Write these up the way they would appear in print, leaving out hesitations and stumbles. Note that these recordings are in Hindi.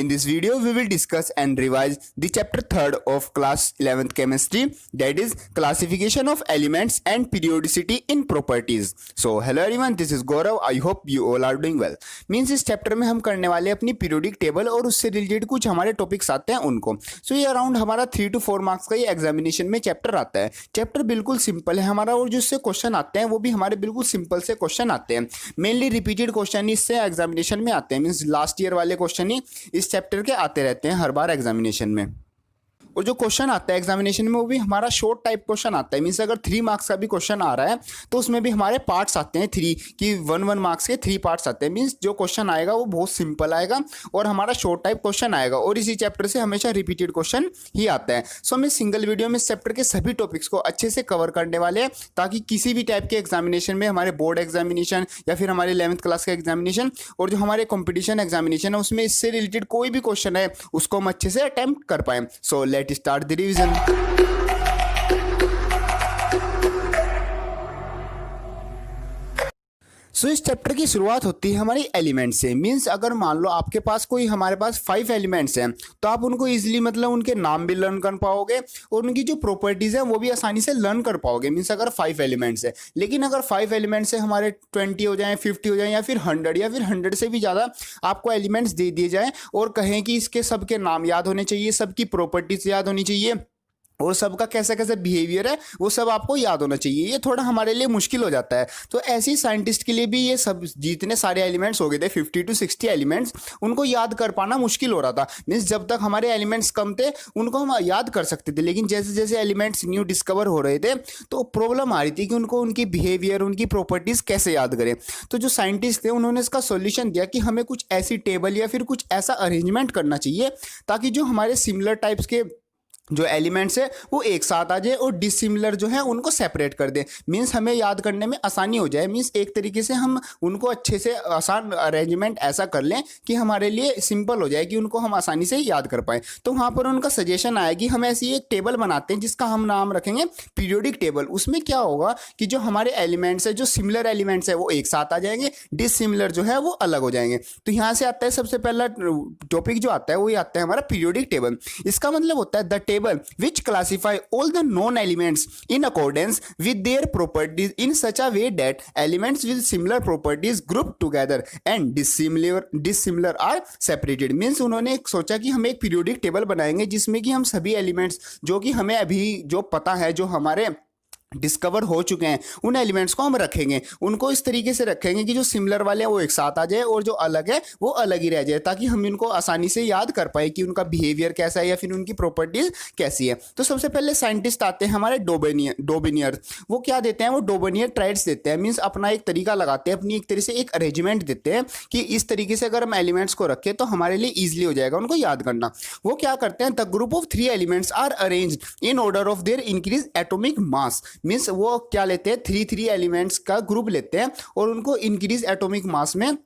In this video, we will discuss and revise the chapter 3rd of class 11th chemistry, that is classification of elements and periodicity in properties. So hello everyone, this is Gaurav. I hope you all are doing well. Means इस चैप्टर में हम करने वाले अपनी पीरियोडिक टेबल और उससे रिलेटेड कुछ हमारे टॉपिक्स आते हैं उनको. सो ये अराउंड हमारा 3 to 4 मार्क्स का ये एग्जामिनेशन में चैप्टर आता है. चैप्टर बिल्कुल सिंपल है हमारा और जिससे क्वेश्चन आते हैं वो भी हमारे बिल्कुल सिंपल से क्वेश्चन आते हैं. मेनली रिपीटेड क्वेश्चन इससे एग्जामिनेशन में आते हैं. मीन्स लास्ट ईयर वाले क्वेश्चन ही इस चैप्टर के आते रहते हैं हर बार एग्जामिनेशन में. और जो क्वेश्चन आता है एग्जामिनेशन में वो भी हमारा शॉर्ट टाइप क्वेश्चन आता है. मीन्स अगर 3 मार्क्स का भी क्वेश्चन आ रहा है तो उसमें भी हमारे पार्ट्स आते हैं 3 कि 1 मार्क्स के 3 पार्ट्स आते हैं. मीन्स जो क्वेश्चन आएगा वो बहुत सिंपल आएगा और हमारा शॉर्ट टाइप क्वेश्चन आएगा और इसी चैप्टर से हमेशा रिपीटेड क्वेश्चन ही आता है. सो हम इस सिंगल वीडियो में इस चैप्टर के सभी टॉपिक्स को अच्छे से कवर करने वाले हैं ताकि किसी भी टाइप के एग्जामिनेशन में हमारे बोर्ड एग्जामिनेशन या फिर हमारे 11th क्लास का एग्जामिनेशन और जो हमारे कॉम्पिटिशन एग्जामिनेशन है उसमें इससे रिलेटेड कोई भी क्वेश्चन है उसको हम अच्छे से अटेम्प्ट कर पाएं. So let start the revision. सो इस चैप्टर की शुरुआत होती है हमारी एलिमेंट से. मीन्स अगर मान लो आपके पास कोई हमारे पास 5 एलिमेंट्स हैं तो आप उनको इजीली मतलब उनके नाम भी लर्न कर पाओगे और उनकी जो प्रॉपर्टीज़ हैं वो भी आसानी से लर्न कर पाओगे. मीन्स अगर 5 एलिमेंट्स है, लेकिन अगर 5 एलिमेंट्स से हमारे 20 हो जाएं, 50 हो जाएं या फिर 100 या फिर 100 से भी ज़्यादा आपको एलिमेंट्स दे दिए जाएँ और कहें कि इसके सबके नाम याद होने चाहिए, सबकी प्रॉपर्टीज़ याद होनी चाहिए और सबका कैसा कैसा बिहेवियर है वो सब आपको याद होना चाहिए, ये थोड़ा हमारे लिए मुश्किल हो जाता है. तो ऐसी साइंटिस्ट के लिए भी ये सब जितने सारे एलिमेंट्स हो गए थे 50 to 60 एलिमेंट्स उनको याद कर पाना मुश्किल हो रहा था. मीन्स जब तक हमारे एलिमेंट्स कम थे उनको हम याद कर सकते थे, लेकिन जैसे जैसे एलिमेंट्स न्यू डिस्कवर हो रहे थे तो प्रॉब्लम आ रही थी कि उनको उनकी बिहेवियर उनकी प्रॉपर्टीज़ कैसे याद करें. तो जो साइंटिस्ट थे उन्होंने इसका सोल्यूशन दिया कि हमें कुछ ऐसी टेबल या फिर कुछ ऐसा अरेंजमेंट करना चाहिए ताकि जो हमारे सिमिलर टाइप्स के जो एलिमेंट्स है वो एक साथ आ जाए और डिसिमिलर जो है उनको सेपरेट कर दें. मीन्स हमें याद करने में आसानी हो जाए. मीन्स एक तरीके से हम उनको अच्छे से आसान अरेंजमेंट ऐसा कर लें कि हमारे लिए सिंपल हो जाए कि उनको हम आसानी से याद कर पाएँ. तो वहाँ पर उनका सजेशन आया कि हम ऐसी एक टेबल बनाते हैं जिसका हम नाम रखेंगे पीरियोडिक टेबल. उसमें क्या होगा कि जो हमारे एलिमेंट्स है, जो सिमिलर एलिमेंट्स है वो एक साथ आ जाएंगे, डिसिमिलर जो है वो अलग हो जाएंगे. तो यहाँ से आता है सबसे पहला टॉपिक जो आता है वही आता है हमारा पीरियोडिक टेबल. इसका मतलब होता है the which classify all the known elements in accordance with their properties in such a way that elements with similar properties grouped together and dissimilar are separated. Means उन्होंने सोचा कि हम एक पीरियोडिक टेबल बनाएंगे जिसमें कि हम सभी एलिमेंट्स जो कि हमें अभी जो पता है जो हमारे डिस्कवर हो चुके हैं उन एलिमेंट्स को हम रखेंगे. उनको इस तरीके से रखेंगे कि जो सिमिलर वाले हैं वो एक साथ आ जाए और जो अलग है वो अलग ही रह जाए ताकि हम इनको आसानी से याद कर पाए कि उनका बिहेवियर कैसा है या फिर उनकी प्रॉपर्टीज कैसी है. तो सबसे पहले साइंटिस्ट आते हैं हमारे डोबेनियर. वो क्या देते हैं, वो डोबेनियर ट्राइड्स देते हैं. मीन्स अपना एक तरीका लगाते हैं, अपनी एक तरह से एक अरेंजमेंट देते हैं कि इस तरीके से अगर हम एलिमेंट्स को रखें तो हमारे लिए ईजिली हो जाएगा उनको याद करना. वो क्या करते हैं, the group of 3 elements are arranged in order of their increase atomic mass. Means वो क्या लेते हैं, 3 एलिमेंट्स का ग्रुप लेते हैं और उनको इंक्रीज एटॉमिक मास में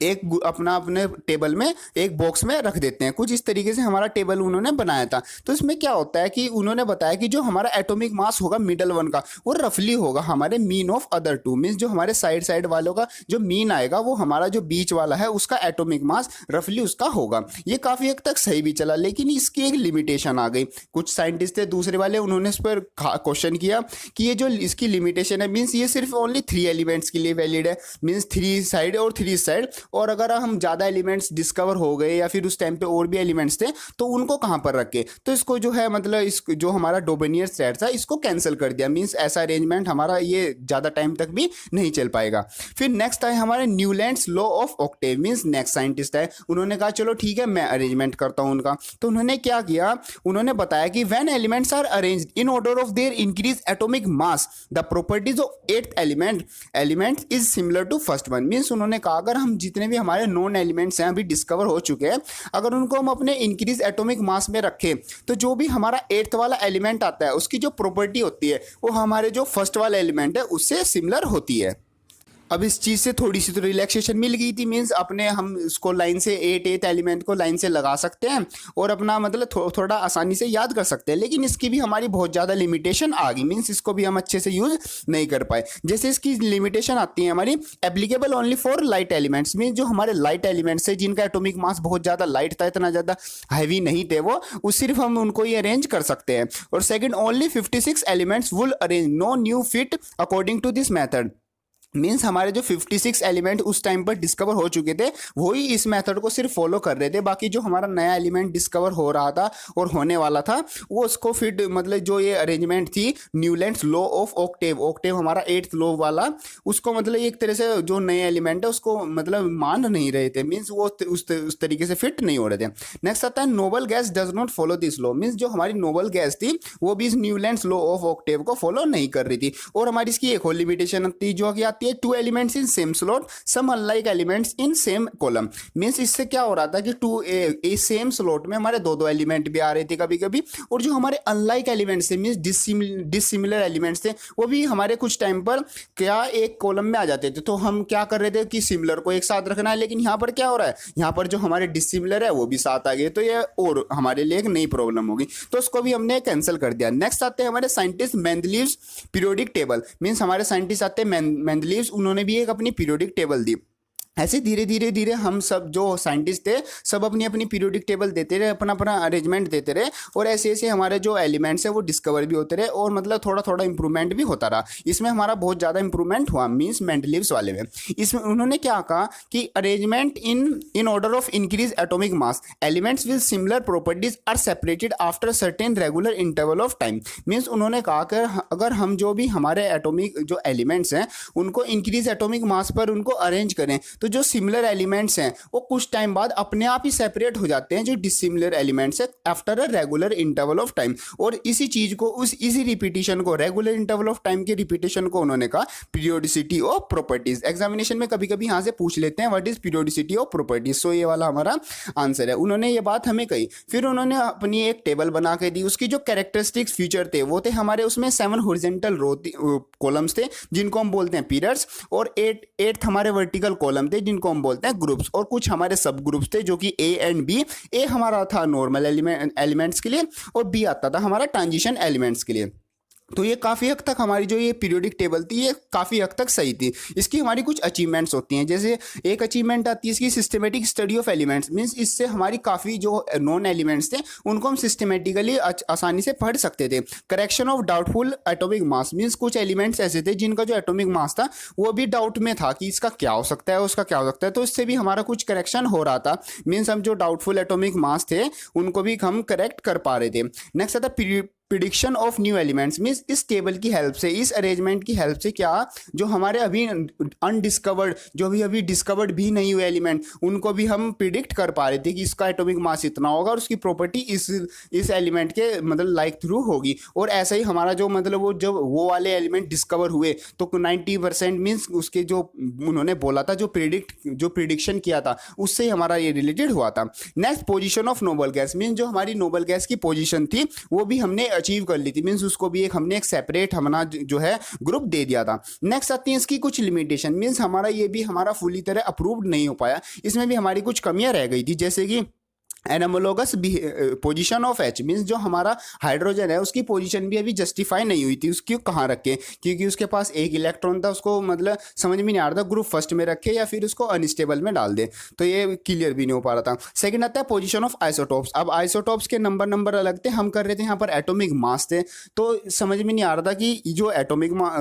एक अपने टेबल में एक बॉक्स में रख देते हैं. कुछ इस तरीके से हमारा टेबल उन्होंने बनाया था. तो इसमें क्या होता है कि उन्होंने बताया कि जो हमारा एटॉमिक मास होगा मिडल वन का वो रफली होगा हमारे मीन ऑफ अदर 2. मीन्स जो हमारे साइड वालों का जो मीन आएगा वो हमारा जो बीच वाला है उसका एटॉमिक मास रफली उसका होगा. ये काफ़ी हद तक सही भी चला, लेकिन इसकी एक लिमिटेशन आ गई. कुछ साइंटिस्ट थे दूसरे वाले, उन्होंने इस पर क्वेश्चन किया कि ये जो इसकी लिमिटेशन है मीन्स ये सिर्फ ओनली 3 एलिमेंट्स के लिए वैलिड है. मीन्स 3 साइड और 3 साइड, और अगर हम ज़्यादा एलिमेंट्स डिस्कवर हो गए या फिर उस टाइम पे और भी एलिमेंट्स थे तो उनको कहाँ पर रखे. तो इसको जो है मतलब इस जो हमारा डोबेनियर सेट था इसको कैंसिल कर दिया. मीन्स ऐसा अरेंजमेंट हमारा ये ज़्यादा टाइम तक भी नहीं चल पाएगा. फिर नेक्स्ट आए हमारे Newlands law of Octave. Means next scientist है, उन्होंने कहा चलो ठीक है मैं अरेंजमेंट करता हूँ उनका. तो उन्होंने क्या किया, उन्होंने बताया कि when elements are arranged in order of their increase atomic mass the properties of 8th element is similar to first one. Means उन्होंने कहा अगर हम जितने भी हमारे नॉन एलिमेंट्स हैं अभी डिस्कवर हो चुके हैं अगर उनको हम अपने इंक्रीज एटॉमिक मास में रखें तो जो भी हमारा 8th वाला एलिमेंट आता है उसकी जो प्रॉपर्टी होती है वो हमारे जो फर्स्ट वाला एलिमेंट है उससे सिमिलर होती है. अब इस चीज़ से थोड़ी सी तो रिलैक्सेशन मिल गई थी, मीन्स अपने हम इसको लाइन से एट एलिमेंट को लाइन से लगा सकते हैं और अपना मतलब थोड़ा आसानी से याद कर सकते हैं। लेकिन इसकी भी हमारी बहुत ज़्यादा लिमिटेशन आ गई, मीन्स इसको भी हम अच्छे से यूज़ नहीं कर पाए। जैसे इसकी लिमिटेशन आती है हमारी applicable only for light elements, means जो हमारे लाइट एलिमेंट्स है जिनका एटॉमिक मास बहुत ज़्यादा लाइट था, इतना ज़्यादा हैवी नहीं थे वो सिर्फ हम उनको ही अरेंज कर सकते हैं। और second, only 56 elements will arrange, no new fit according to this method. Means हमारे जो 56 एलिमेंट उस टाइम पर डिस्कवर हो चुके थे वही इस मेथड को सिर्फ फॉलो कर रहे थे, बाकी जो हमारा नया एलिमेंट डिस्कवर हो रहा था और होने वाला था वो उसको फिट मतलब जो ये अरेंजमेंट थी Newlands law of Octave, Octave हमारा 8th लॉ वाला, उसको मतलब एक तरह से जो नए एलिमेंट है उसको मतलब मान नहीं रहे थे, मीन्स वो उस तरीके से फिट नहीं हो रहे थे। नेक्स्ट आता है noble gas does not follow this law, means जो हमारी नोबल गैस थी वो भी इस न्यूलैंड्स लॉ ऑफ ऑक्टेव को फॉलो नहीं कर रही थी। और हमारी इसकी एक और लिमिटेशन थी जो कि आती है 2 elements in same slot some unlike elements in same column. Means इससे क्या हो रहा था कि ए सेम स्लॉट में हमारे दो एलिमेंट भी आ रहे थे कभी कभी, और जो हमारे अनलाइक एलिमेंट्स थे मींस डिसिमिलर एलिमेंट्स थे वो भी हमारे कुछ टाइम पर क्या एक कॉलम में आ जाते थे। तो हम क्या कर रहे थे कि सिमिलर को एक साथ रखना है, लेकिन यहाँ पर क्या हो रहा है, यहाँ पर जो हमारे डिसिमिलर है वो भी साथ आ गए, तो ये और हमारे लिए एक नई प्रॉब्लम होगी, तो उसको भी हमने कैंसिल कर दिया। नेक्स्ट आते हैं हमारे scientist Mendeleev's periodic table, means हमारे साइंटिस्ट आते हैं मेंडलीव्स, उन्होंने भी एक अपनी पीरियोडिक टेबल दी। ऐसे धीरे धीरे धीरे हम सब जो साइंटिस्ट थे सब अपनी अपनी पीरियोडिक टेबल देते रहे, अपना अपना अरेंजमेंट देते रहे, और ऐसे ऐसे हमारे जो एलिमेंट्स है वो डिस्कवर भी होते रहे और मतलब थोड़ा थोड़ा इंप्रूवमेंट भी होता रहा। इसमें हमारा बहुत ज़्यादा इंप्रूवमेंट हुआ मींस मेंडलीव्स वाले में। इसमें उन्होंने क्या कहा कि arrangement in order of increase atomic mass, elements with similar properties are separated after certain regular interval of time. Means उन्होंने कहा कि अगर हम जो भी हमारे एटॉमिक जो एलिमेंट्स हैं उनको इंक्रीज एटॉमिक मास पर उनको अरेंज करें तो जो सिमिलर एलिमेंट्स हैं वो कुछ टाइम बाद अपने आप ही सेपरेट हो जाते हैं जो डिसिमिलर एलिमेंट्स है after a regular interval of time. और इसी चीज को इसी रिपीटिशन को रेगुलर इंटरवल ऑफ टाइम के रिपीटिशन को उन्होंने कहा पीरियोडिसिटी ऑफ प्रॉपर्टीज। एग्जामिनेशन में कभी कभी यहाँ से पूछ लेते हैं what is periodicity of properties, so ये वाला हमारा आंसर है। उन्होंने ये बात हमें कही, फिर उन्होंने अपनी एक टेबल बना के दी, उसकी जो कैरेक्टरिस्टिक्स फीचर थे वो थे हमारे उसमें 7 हॉरिजॉन्टल रो कॉलम्स थे जिनको हम बोलते हैं पीरियड्स, और 8 हमारे वर्टिकल कॉलम थे जिनको हम बोलते हैं ग्रुप्स, और कुछ हमारे सब ग्रुप्स थे जो कि ए एंड बी। ए हमारा था नॉर्मल एलिमेंट्स के लिए और बी आता था हमारा ट्रांजिशन एलिमेंट्स के लिए। तो ये काफ़ी हद तक हमारी जो ये पीरियोडिक टेबल थी ये काफ़ी हद तक सही थी। इसकी हमारी कुछ अचीवमेंट्स होती हैं, जैसे एक अचीवमेंट आती है इसकी systematic study of elements, means इससे हमारी काफ़ी जो नॉन एलिमेंट्स थे उनको हम सिस्टमेटिकली आसानी से पढ़ सकते थे। Correction of doubtful atomic mass, means कुछ एलिमेंट्स ऐसे थे जिनका जो एटॉमिक मास था वो भी डाउट में था कि इसका क्या हो सकता है उसका क्या हो सकता है, तो इससे भी हमारा कुछ करेक्शन हो रहा था। मीन्स हम जो डाउटफुल एटॉमिक मास थे उनको भी हम करेक्ट कर पा रहे थे। नेक्स्ट आता prediction of new elements, means इस टेबल की हेल्प से, इस अरेंजमेंट की हेल्प से क्या जो हमारे अभी अनडिस्कवर्ड जो भी अभी डिस्कवर्ड भी नहीं हुए एलिमेंट उनको भी हम प्रिडिक्ट कर पा रहे थे कि इसका एटॉमिक मास इतना होगा और उसकी प्रॉपर्टी इस एलिमेंट के मतलब लाइक थ्रू होगी। और ऐसा ही हमारा जो मतलब वो जब वो वाले एलिमेंट डिस्कवर हुए तो 90% मीन्स उसके जो उन्होंने बोला था जो प्रिडिक्शन किया था उससे ही हमारा ये रिलेटेड हुआ था। Next position of noble gas, means जो हमारी नोबल गैस की पोजिशन थी वो भी हमने अचीव कर ली थी, मींस उसको भी हमने एक सेपरेट हमारा जो है ग्रुप दे दिया था। नेक्स्ट आती है इसकी कुछ लिमिटेशन, मींस हमारा ये भी हमारा फुली तरह अप्रूव्ड नहीं हो पाया, इसमें भी हमारी कुछ कमियां रह गई थी, जैसे कि एनामोलोगस पोजीशन ऑफ एच, मीन्स जो हमारा हाइड्रोजन है उसकी पोजीशन भी अभी जस्टिफाई नहीं हुई थी, उसकी कहाँ रखे, क्योंकि उसके पास एक इलेक्ट्रॉन था, उसको मतलब समझ में नहीं आ रहा था ग्रुप फर्स्ट में रखे या फिर उसको अनस्टेबल में डाल दे, तो ये क्लियर भी नहीं हो पा रहा था। सेकंड आता है पोजीशन ऑफ आइसोटॉप्स। अब आइसोटॉप्स के नंबर अलग थे, हम कर रहे थे यहाँ पर एटॉमिक मास थे, तो समझ में नहीं आ रहा था कि जो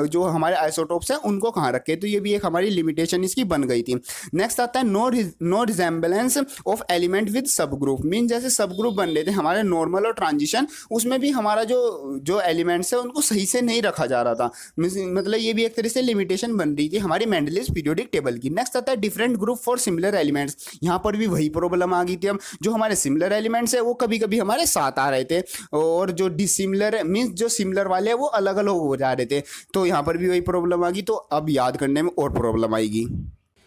जो हमारे आइसोटॉप्स है उनको कहाँ रखे, तो ये भी एक हमारी लिमिटेशन इसकी बन गई थी। नेक्स्ट आता है no resemblance of element with sub group, mean जैसे सब ग्रुप बन रहे थे हमारे नॉर्मल और ट्रांजिशन, उसमें भी हमारा जो एलिमेंट्स है उनको सही से नहीं रखा जा रहा था, मतलब ये भी एक तरह से लिमिटेशन बन रही थी हमारी मेंडलीव्स पीरियोडिक टेबल की। नेक्स्ट आता है different group for similar elements, यहाँ पर भी वही प्रॉब्लम आ गई थी, हम जो हमारे सिमिलर एलिमेंट्स है वो कभी कभी हमारे साथ आ रहे थे और जो डिसिमिलर मीन्स जो सिमिलर वाले हैं वो अलग अलग हो जा रहे थे, तो यहाँ पर भी वही प्रॉब्लम आ गई, तो अब याद करने में और प्रॉब्लम आएगी।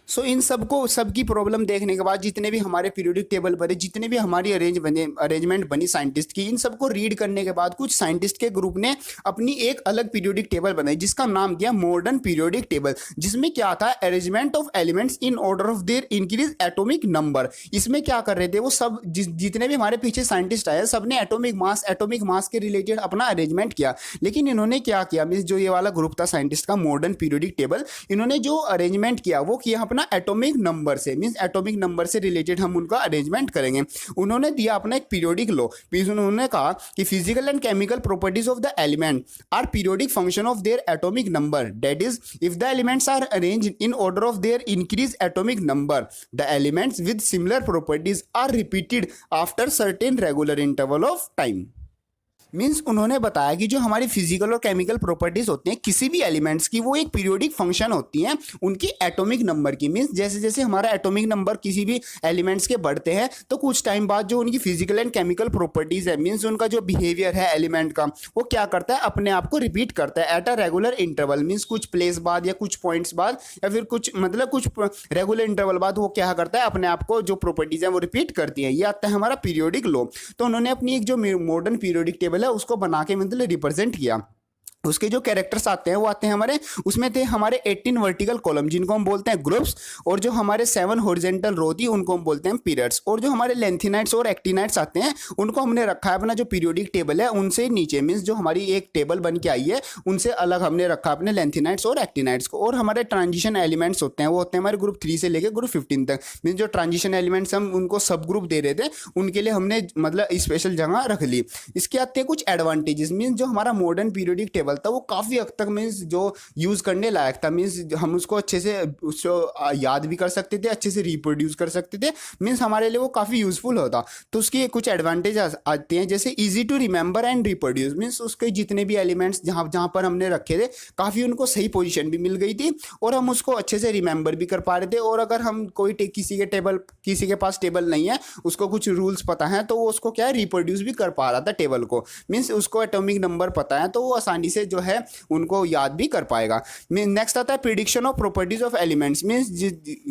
सो इन सबको सबकी प्रॉब्लम देखने के बाद जितने भी हमारे पीरियोडिक टेबल बने, जितने भी हमारी अरेंजमेंट बनी साइंटिस्ट की, इन सबको रीड करने के बाद कुछ साइंटिस्ट के ग्रुप ने अपनी एक अलग पीरियोडिक टेबल बनाई जिसका नाम दिया मॉडर्न पीरियोडिक टेबल, जिसमें क्या था, arrangement of elements in order of their increase atomic number. इसमें क्या कर रहे थे वो सब, जितने भी हमारे पीछे साइंटिस्ट आए सबने एटॉमिक मास के रिलेटेड अपना अरेंजमेंट किया। लेकिन इन्होंने क्या किया, मींस जो ये वाला ग्रुप था साइंटिस्ट का मॉडर्न पीरियोडिक टेबल, इन्होंने जो अरेंजमेंट किया वो किया अपना एटॉमिक नंबर से, मींस एटॉमिक नंबर से रिलेटेड हम उनका अरेंजमेंट करेंगे। उन्होंने दिया अपना एक पीरियोडिक लॉ, मींस उन्होंने कहा कि physical and chemical properties of the element are periodic function of their atomic number, that is if the elements are arranged in order of their increase atomic number, the elements with similar properties are repeated after certain regular interval of time. Means उन्होंने बताया कि जो हमारी फिजिकल और केमिकल प्रॉपर्टीज होती हैं किसी भी एलिमेंट्स की, वो एक पीरियोडिक फंक्शन होती हैं उनकी एटॉमिक नंबर की। मीन्स जैसे जैसे हमारा एटॉमिक नंबर किसी भी एलिमेंट्स के बढ़ते हैं तो कुछ टाइम बाद जो उनकी फिजिकल एंड केमिकल प्रॉपर्टीज है, मीन्स उनका जो बिहेवियर है एलिमेंट का, वो क्या करता है, अपने आप को रिपीट करता है at a regular interval. Means कुछ प्लेस बाद या कुछ पॉइंट्स बाद या फिर कुछ कुछ रेगुलर इंटरवल बाद वो क्या करता है, अपने आप को जो प्रॉपर्टीज है वो रिपीट करती है। ये आता है हमारा पीरियोडिक लॉ। तो उन्होंने अपनी एक जो मॉडर्न पीरियोडिक टेबल है उसको बना के रिप्रेजेंट किया। उसके जो कैरेक्टर्स आते हैं वो आते हैं हमारे, उसमें थे हमारे 18 वर्टिकल कॉलम जिनको हम बोलते हैं ग्रुप्स, और जो हमारे 7 हॉरिजॉन्टल रो थी उनको हम बोलते हैं पीरियड्स, और जो हमारे लेंथिनाइट्स और एक्टिनाइट्स आते हैं उनको हमने रखा है अपना जो पीरियोडिक टेबल है उनसे नीचे, मीन्स जो हमारी एक टेबल बन के आई है उनसे अलग हमने रखा अपने लेंथिनाइट्स और एक्टिनाइट्स को। और हमारे ट्रांजिशन एलिमेंट्स होते हैं वो होते हैं हमारे ग्रुप 3 से लेकर ग्रुप 15 तक। मीन्स जो ट्रांजिशन एलिमेंट्स हम उनको सब ग्रुप दे रहे थे उनके लिए हमने स्पेशल जगह रख ली। इसके आते हैं कुछ एडवांटेजेस। मीन्स जो हमारा मॉडर्न पीरियोडिक टेबल था वो काफ़ी हद तक मीन्स जो यूज़ करने लायक था, मीन्स हम उसको अच्छे से उसको याद भी कर सकते थे, अच्छे से रिप्रोड्यूस कर सकते थे, मीन्स हमारे लिए वो काफ़ी यूज़फुल होता। तो उसके कुछ एडवांटेज आते हैं जैसे easy to remember and reproduce. Means उसके जितने भी एलिमेंट्स जहाँ जहाँ पर हमने रखे थे काफ़ी उनको सही पोजीशन भी मिल गई थी और हम उसको अच्छे से रिमेंबर भी कर पा रहे थे। और अगर हम किसी के पास टेबल नहीं है, उसको कुछ रूल्स पता है तो वो उसको क्या है रिप्रोड्यूस भी कर पा रहा था टेबल को। मीन्स उसको एटॉमिक नंबर पता है तो वो आसानी से जो है उनको याद भी कर पाएगा। नेक्स्ट आता है prediction of properties of elements. Means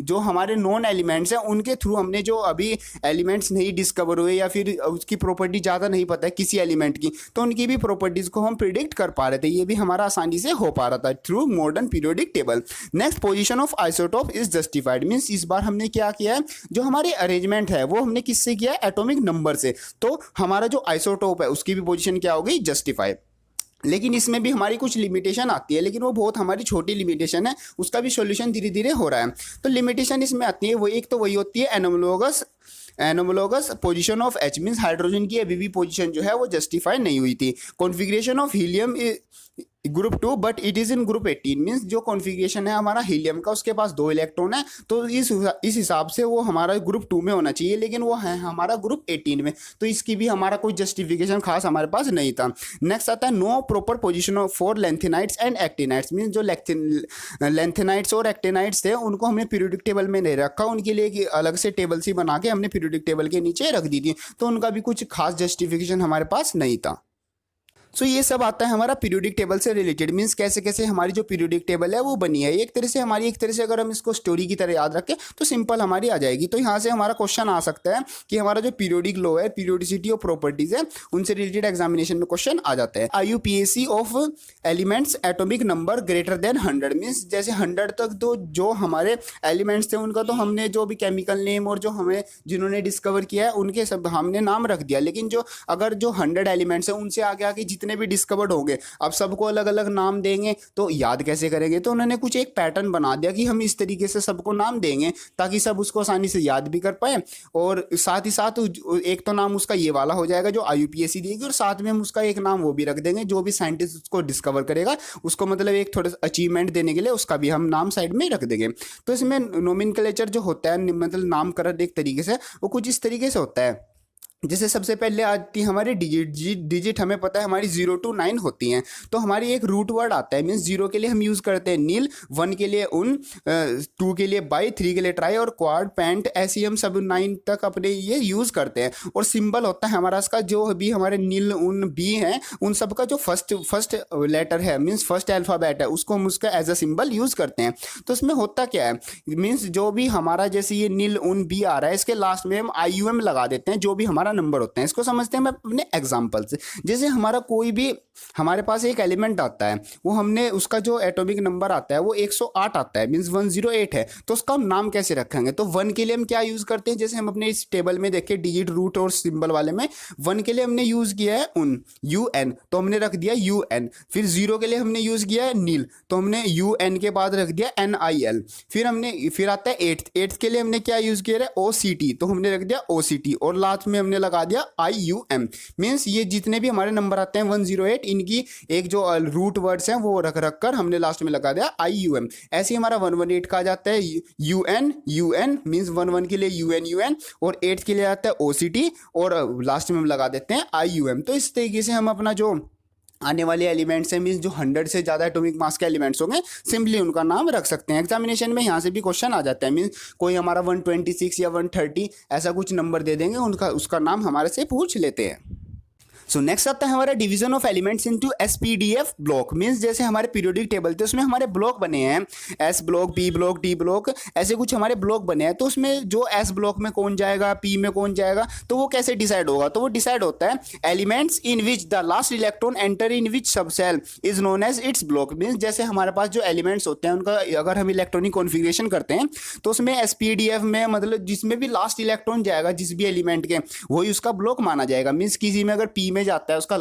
जो हमारे नॉन एलिमेंट्स हैं उनके थ्रू हमने जो अभी एलिमेंट्स नहीं डिस्कवर हुए या फिर उसकी प्रॉपर्टी ज़्यादा नहीं पता है किसी एलिमेंट की, तो उनकी भी प्रॉपर्टीज को हम प्रिडिक्ट कर पा रहे थे। ये भी हमारा आसानी से हो पा रहा था through modern periodic table. Next position of isotope is justified. Means इस बार हमने क्या किया है, जो हमारी अरेंजमेंट है वो हमने किससे किया है, एटॉमिक नंबर से। तो हमारा जो आइसोटोप है उसकी भी पोजिशन क्या हो गई, जस्टिफाइड। लेकिन इसमें भी हमारी कुछ लिमिटेशन आती है, लेकिन वो बहुत हमारी छोटी लिमिटेशन है, उसका भी सॉल्यूशन धीरे धीरे हो रहा है। तो लिमिटेशन इसमें आती है वो एक तो वही होती है anomalous position of H. Means hydrogen की अभी भी पोजीशन जो है वो जस्टिफाई नहीं हुई थी। Configuration of helium group 2 but it is in group 18। Means जो कॉन्फ़िगरेशन है हमारा हीलियम का उसके पास 2 इलेक्ट्रॉन है, तो इस हिसाब से वो हमारा ग्रुप 2 में होना चाहिए, लेकिन वो है हमारा ग्रुप 18 में। तो इसकी भी हमारा कोई जस्टिफिकेशन खास हमारे पास नहीं था। नेक्स्ट आता है no proper position of for lanthanides and actinides. Means जो लेंथेनाइट्स और एक्टिनाइट्स थे उनको हमने पीरियोडिक टेबल में नहीं रखा, उनके लिए अलग से टेबल सी बना के हमने पीरियोडिक टेबल के नीचे रख दी थी, तो उनका भी कुछ खास जस्टिफिकेशन हमारे पास नहीं था। सो ये सब आता है हमारा पीरियोडिक टेबल से रिलेटेड। मीन्स कैसे कैसे हमारी जो पीरियोडिक टेबल है वो बनी है। एक तरह से अगर हम इसको स्टोरी की तरह याद रखें तो सिंपल हमारी आ जाएगी। तो यहाँ से हमारा क्वेश्चन आ सकता है कि हमारा जो पीरियोडिक लॉ है, पीरियोडिसिटी ऑफ प्रॉपर्टीज है, उनसे रिलेटेड एग्जामिनेशन में क्वेश्चन आ जाता है। IUPAC of elements atomic number greater than 100। Means जैसे 100 तक तो जो हमारे एलिमेंट्स थे उनका तो हमने जो भी केमिकल नेम और जो हमें जिन्होंने डिस्कवर किया है उनके सब हमने नाम रख दिया। लेकिन जो अगर जो 100 एलिमेंट्स हैं उनसे आगे आगे जितने भी डिस्कवर्ड होंगे, अब सबको अलग अलग नाम देंगे तो याद कैसे करेंगे। तो उन्होंने कुछ एक पैटर्न बना दिया कि हम इस तरीके से सबको नाम देंगे ताकि सब उसको आसानी से याद भी कर पाए, और साथ ही साथ एक तो नाम उसका ये वाला हो जाएगा जो IUPAC देगी, और साथ में हम उसका एक नाम वो भी रख देंगे जो भी साइंटिस्ट उसको डिस्कवर करेगा उसको एक थोड़ा सा अचीवमेंट देने के लिए उसका भी हम नाम साइड में रख देंगे। तो इसमें नोमेनक्लेचर जो होता है नामकरण एक तरीके से वो कुछ इस तरीके से होता है। जैसे सबसे पहले आती है हमारी डिजिट हमें पता है हमारी 0 to 9 होती हैं। तो हमारी एक रूट वर्ड आता है, मीन्स 0 के लिए हम यूज़ करते हैं नील, 1 के लिए उन, 2 के लिए बाई, 3 के लिए ट्राई और क्वाड, पैंट, ऐसे ही हम सब 9 तक अपने ये यूज़ करते हैं। और सिंबल होता है हमारा इसका जो भी हमारे नील, उन, बी हैं, उन सब का जो फर्स्ट लेटर है, मीन्स फर्स्ट अल्फ़ाबेट है, उसको हम उसका एज अ सिंबल यूज़ करते हैं। तो इसमें होता क्या है, मीन्स जो भी हमारा जैसे ये नील, उन, बी आ रहा है, इसके लास्ट में हम IUM लगा देते हैं जो भी हमारा नंबर होते हैं। इसको समझते हैं हम अपने एग्जांपल से। जैसे हमारा कोई भी हमारे पास एक एलिमेंट आता है, वो हमने उसका जो एटॉमिक नंबर आता है वो 108 आता है, मीन्स 108 है, तो उसका हम नाम कैसे रखेंगे? तो 1 के लिए हम क्या यूज़ करते हैं, जैसे हम अपने इस टेबल में देखें डिजिट, रूट और सिंबल वाले में 1 के लिए हमने यूज़ किया है उन, UN, तो हमने रख दिया UN। फिर 0 के लिए हमने यूज़ किया है नील, तो हमने UN के बाद रख दिया NIL। फिर आता है 8th के लिए हमने क्या यूज़ किया है OCT, तो हमने रख दिया OCT। और लास्ट में हमने लगा दिया IUM। मीन्स ये जितने भी हमारे नंबर आते हैं 108, इनकी एक जो रूट वर्ड्स हैं वो रख कर हमने लास्ट में लगा दिया IUM। ऐसे ही हमारा 118 का आ जाता है UN मीन्स 11 के लिए UN, और 8 के लिए आता है OCT, और लास्ट में हम लगा देते हैं IUM। तो इस तरीके से हम अपना जो आने वाले एलिमेंट्स हैं, मीन्स जो 100 से ज़्यादा एटॉमिक मास के एलिमेंट्स होंगे, सिंपली उनका नाम रख सकते हैं। एग्जामिनेशन में यहाँ से भी क्वेश्चन आ जाता है, मीन्स कोई हमारा 126 या 130 ऐसा कुछ नंबर दे देंगे, उनका उसका नाम हमारे से पूछ लेते हैं। सो नेक्स्ट आता है हमारा division of elements into SPDF block. Means जैसे हमारे पीरियोडिक टेबल थे उसमें हमारे ब्लॉक बने हैं, S block, P block, D block, ऐसे कुछ हमारे ब्लॉक बने हैं। तो उसमें जो S ब्लॉक में कौन जाएगा, P में कौन जाएगा, तो वो कैसे डिसाइड होगा? तो वो डिसाइड होता है elements in which the last electron enter in which sub shell is known as its block. Means जैसे हमारे पास जो एलिमेंट्स होते हैं उनका अगर हम इलेक्ट्रॉनिक कॉन्फ़िगरेशन करते हैं तो उसमें SPDF में मतलब जिसमें भी लास्ट इलेक्ट्रॉन जाएगा जिस भी एलिमेंट के, वही उसका ब्लॉक माना जाएगा। मीन्स किसी में अगर P में जाता है उसका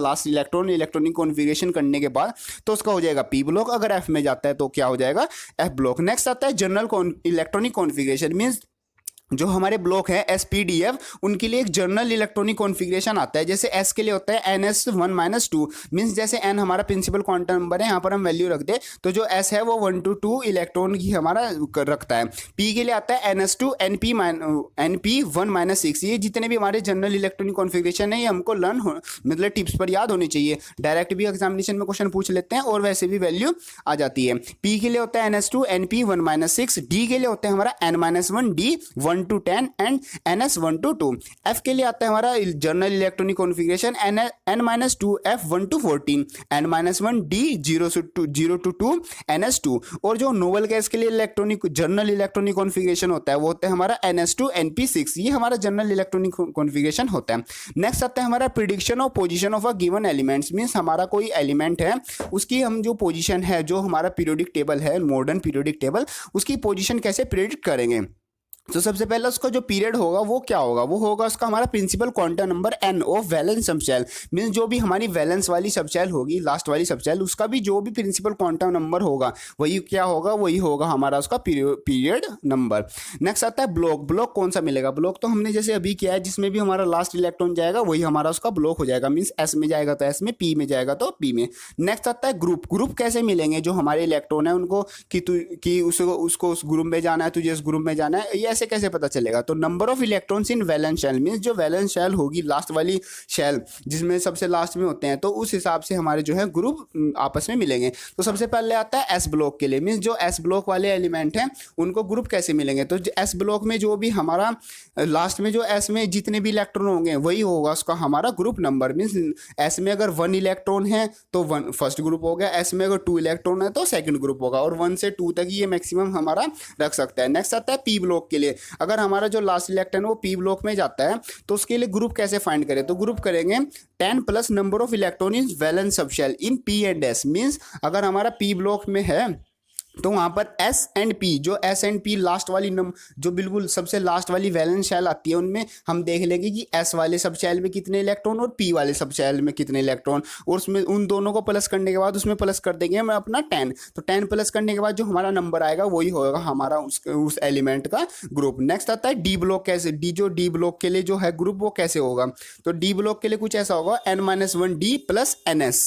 इलेक्ट्रॉनिक कॉन्फ़िगरेशन करने के बाद तो उसका हो जाएगा P ब्लॉक, अगर F में जाता है तो क्या हो जाएगा, F ब्लॉक। नेक्स्ट आता है जनरल इलेक्ट्रॉनिक कॉन्फ़िगरेशन। मींस जो हमारे ब्लॉक है SPDF उनके लिए एक जर्नल इलेक्ट्रॉनिक कॉन्फ़िगरेशन आता है। जैसे S के लिए होता है NS1-2, मीन्स जैसे N हमारा प्रिंसिपल क्वांटम नंबर है, यहाँ पर हम वैल्यू रख दे तो जो S है वो 1 to 2 इलेक्ट्रॉन की हमारा रखता है। P के लिए आता है NS2 NP1-6। ये जितने भी हमारे जनरल इलेक्ट्रॉनिक कॉन्फ़िगरेशन है ये हमको लर्न हो, मतलब टिप्स पर याद होनी चाहिए। डायरेक्ट भी एग्जामिनेशन में क्वेश्चन पूछ लेते हैं और वैसे भी वैल्यू आ जाती है। P के लिए होता है NS2 NP1-6। D के लिए होता है हमारा N-1 D 1 to 10 and NS 1 to 2। F के लिए आता है हमारा general electronic configuration N-2 F 1 to 14, N-1 D 0 to 2 NS2। और जो नोबल गैस के लिए जनरल इलेक्ट्रॉनिक कॉन्फ़िगरेशन होता है वो होता है हमारा NS2 NP6। ये हमारा जनरल इलेक्ट्रॉनिक कॉन्फ़िगरेशन होता है। नेक्स्ट आता है हमारा prediction of position of a given elements. Means हमारा कोई एलिमेंट है उसकी हम जो पोजीशन है, जो हमारा पीरियोडिक टेबल है, मॉडर्न पीरियोडिक टेबल, उसकी पोजीशन कैसे प्रिडिक्ट करेंगे? तो सबसे पहले उसका जो पीरियड होगा वो क्या होगा, वो होगा उसका हमारा principal quantum number N of valence subshell. Means जो भी हमारी वैलेंस वाली सबसेल होगी, लास्ट वाली सबसेल, उसका भी जो भी प्रिंसिपल क्वांटम नंबर होगा वही क्या होगा, वही होगा हमारा उसका पीरियड नंबर। नेक्स्ट आता है ब्लॉक। ब्लॉक कौन सा मिलेगा? ब्लॉक तो हमने जैसे अभी किया है, जिसमें भी हमारा लास्ट इलेक्ट्रॉन जाएगा वही हमारा उसका ब्लॉक हो जाएगा। मीन्स S में जाएगा तो S में, P में जाएगा तो P में। नेक्स्ट आता है ग्रुप। ग्रुप कैसे मिलेंगे? जो हमारे इलेक्ट्रॉन है उनको कि उसको उस ग्रुप में जाना है, तुझे उस ग्रुप में जाना है, ये ऐसे कैसे पता चलेगा? तो number of electrons in valence shell. Means जो वैलेंस शेल होगी, लास्ट वाली शेल जिसमें सबसे लास्ट में होते हैं, तो उस हिसाब से हमारे जो है ग्रुप आपस में मिलेंगे। तो सबसे पहले आता है S ब्लॉक के लिए। मींस जो S ब्लॉक वाले एलिमेंट हैं उनको ग्रुप कैसे मिलेंगे? तो S ब्लॉक में जो भी हमारा लास्ट में जो S में जितने भी इलेक्ट्रॉन होंगे वही होगा उसका हमारा ग्रुप नंबर। मीन्स S में अगर 1 इलेक्ट्रॉन है तो 1 फर्स्ट ग्रुप हो गया, S में अगर 2 इलेक्ट्रॉन है तो सेकंड ग्रुप होगा, और 1 से 2 तक ये मैक्सिमम हमारा रख सकता है। नेक्स्ट आता है P ब्लॉक के लिए। अगर हमारा जो लास्ट इलेक्ट्रॉन वो P ब्लॉक में जाता है तो उसके लिए ग्रुप कैसे फाइंड करें? तो ग्रुप करेंगे 10 plus number of electron in valence subshell in P and S। Means अगर हमारा P ब्लॉक में है तो वहाँ पर S एंड P, जो S एंड P लास्ट वाली जो बिल्कुल सबसे लास्ट वाली वैलेंस शेल आती है उनमें हम देख लेंगे कि S वाले सब शेल में कितने इलेक्ट्रॉन और P वाले सब शेल में कितने इलेक्ट्रॉन, और उसमें उन दोनों को प्लस करने के बाद उसमें प्लस कर देंगे हम अपना 10। तो 10 प्लस करने के बाद जो हमारा नंबर आएगा वही होगा हमारा उस एलिमेंट का ग्रुप। नेक्स्ट आता है D ब्लॉक। कैसे? जो D ब्लॉक के लिए जो है ग्रुप वो कैसे होगा? तो D ब्लॉक के लिए कुछ ऐसा होगा N-1 D plus NS।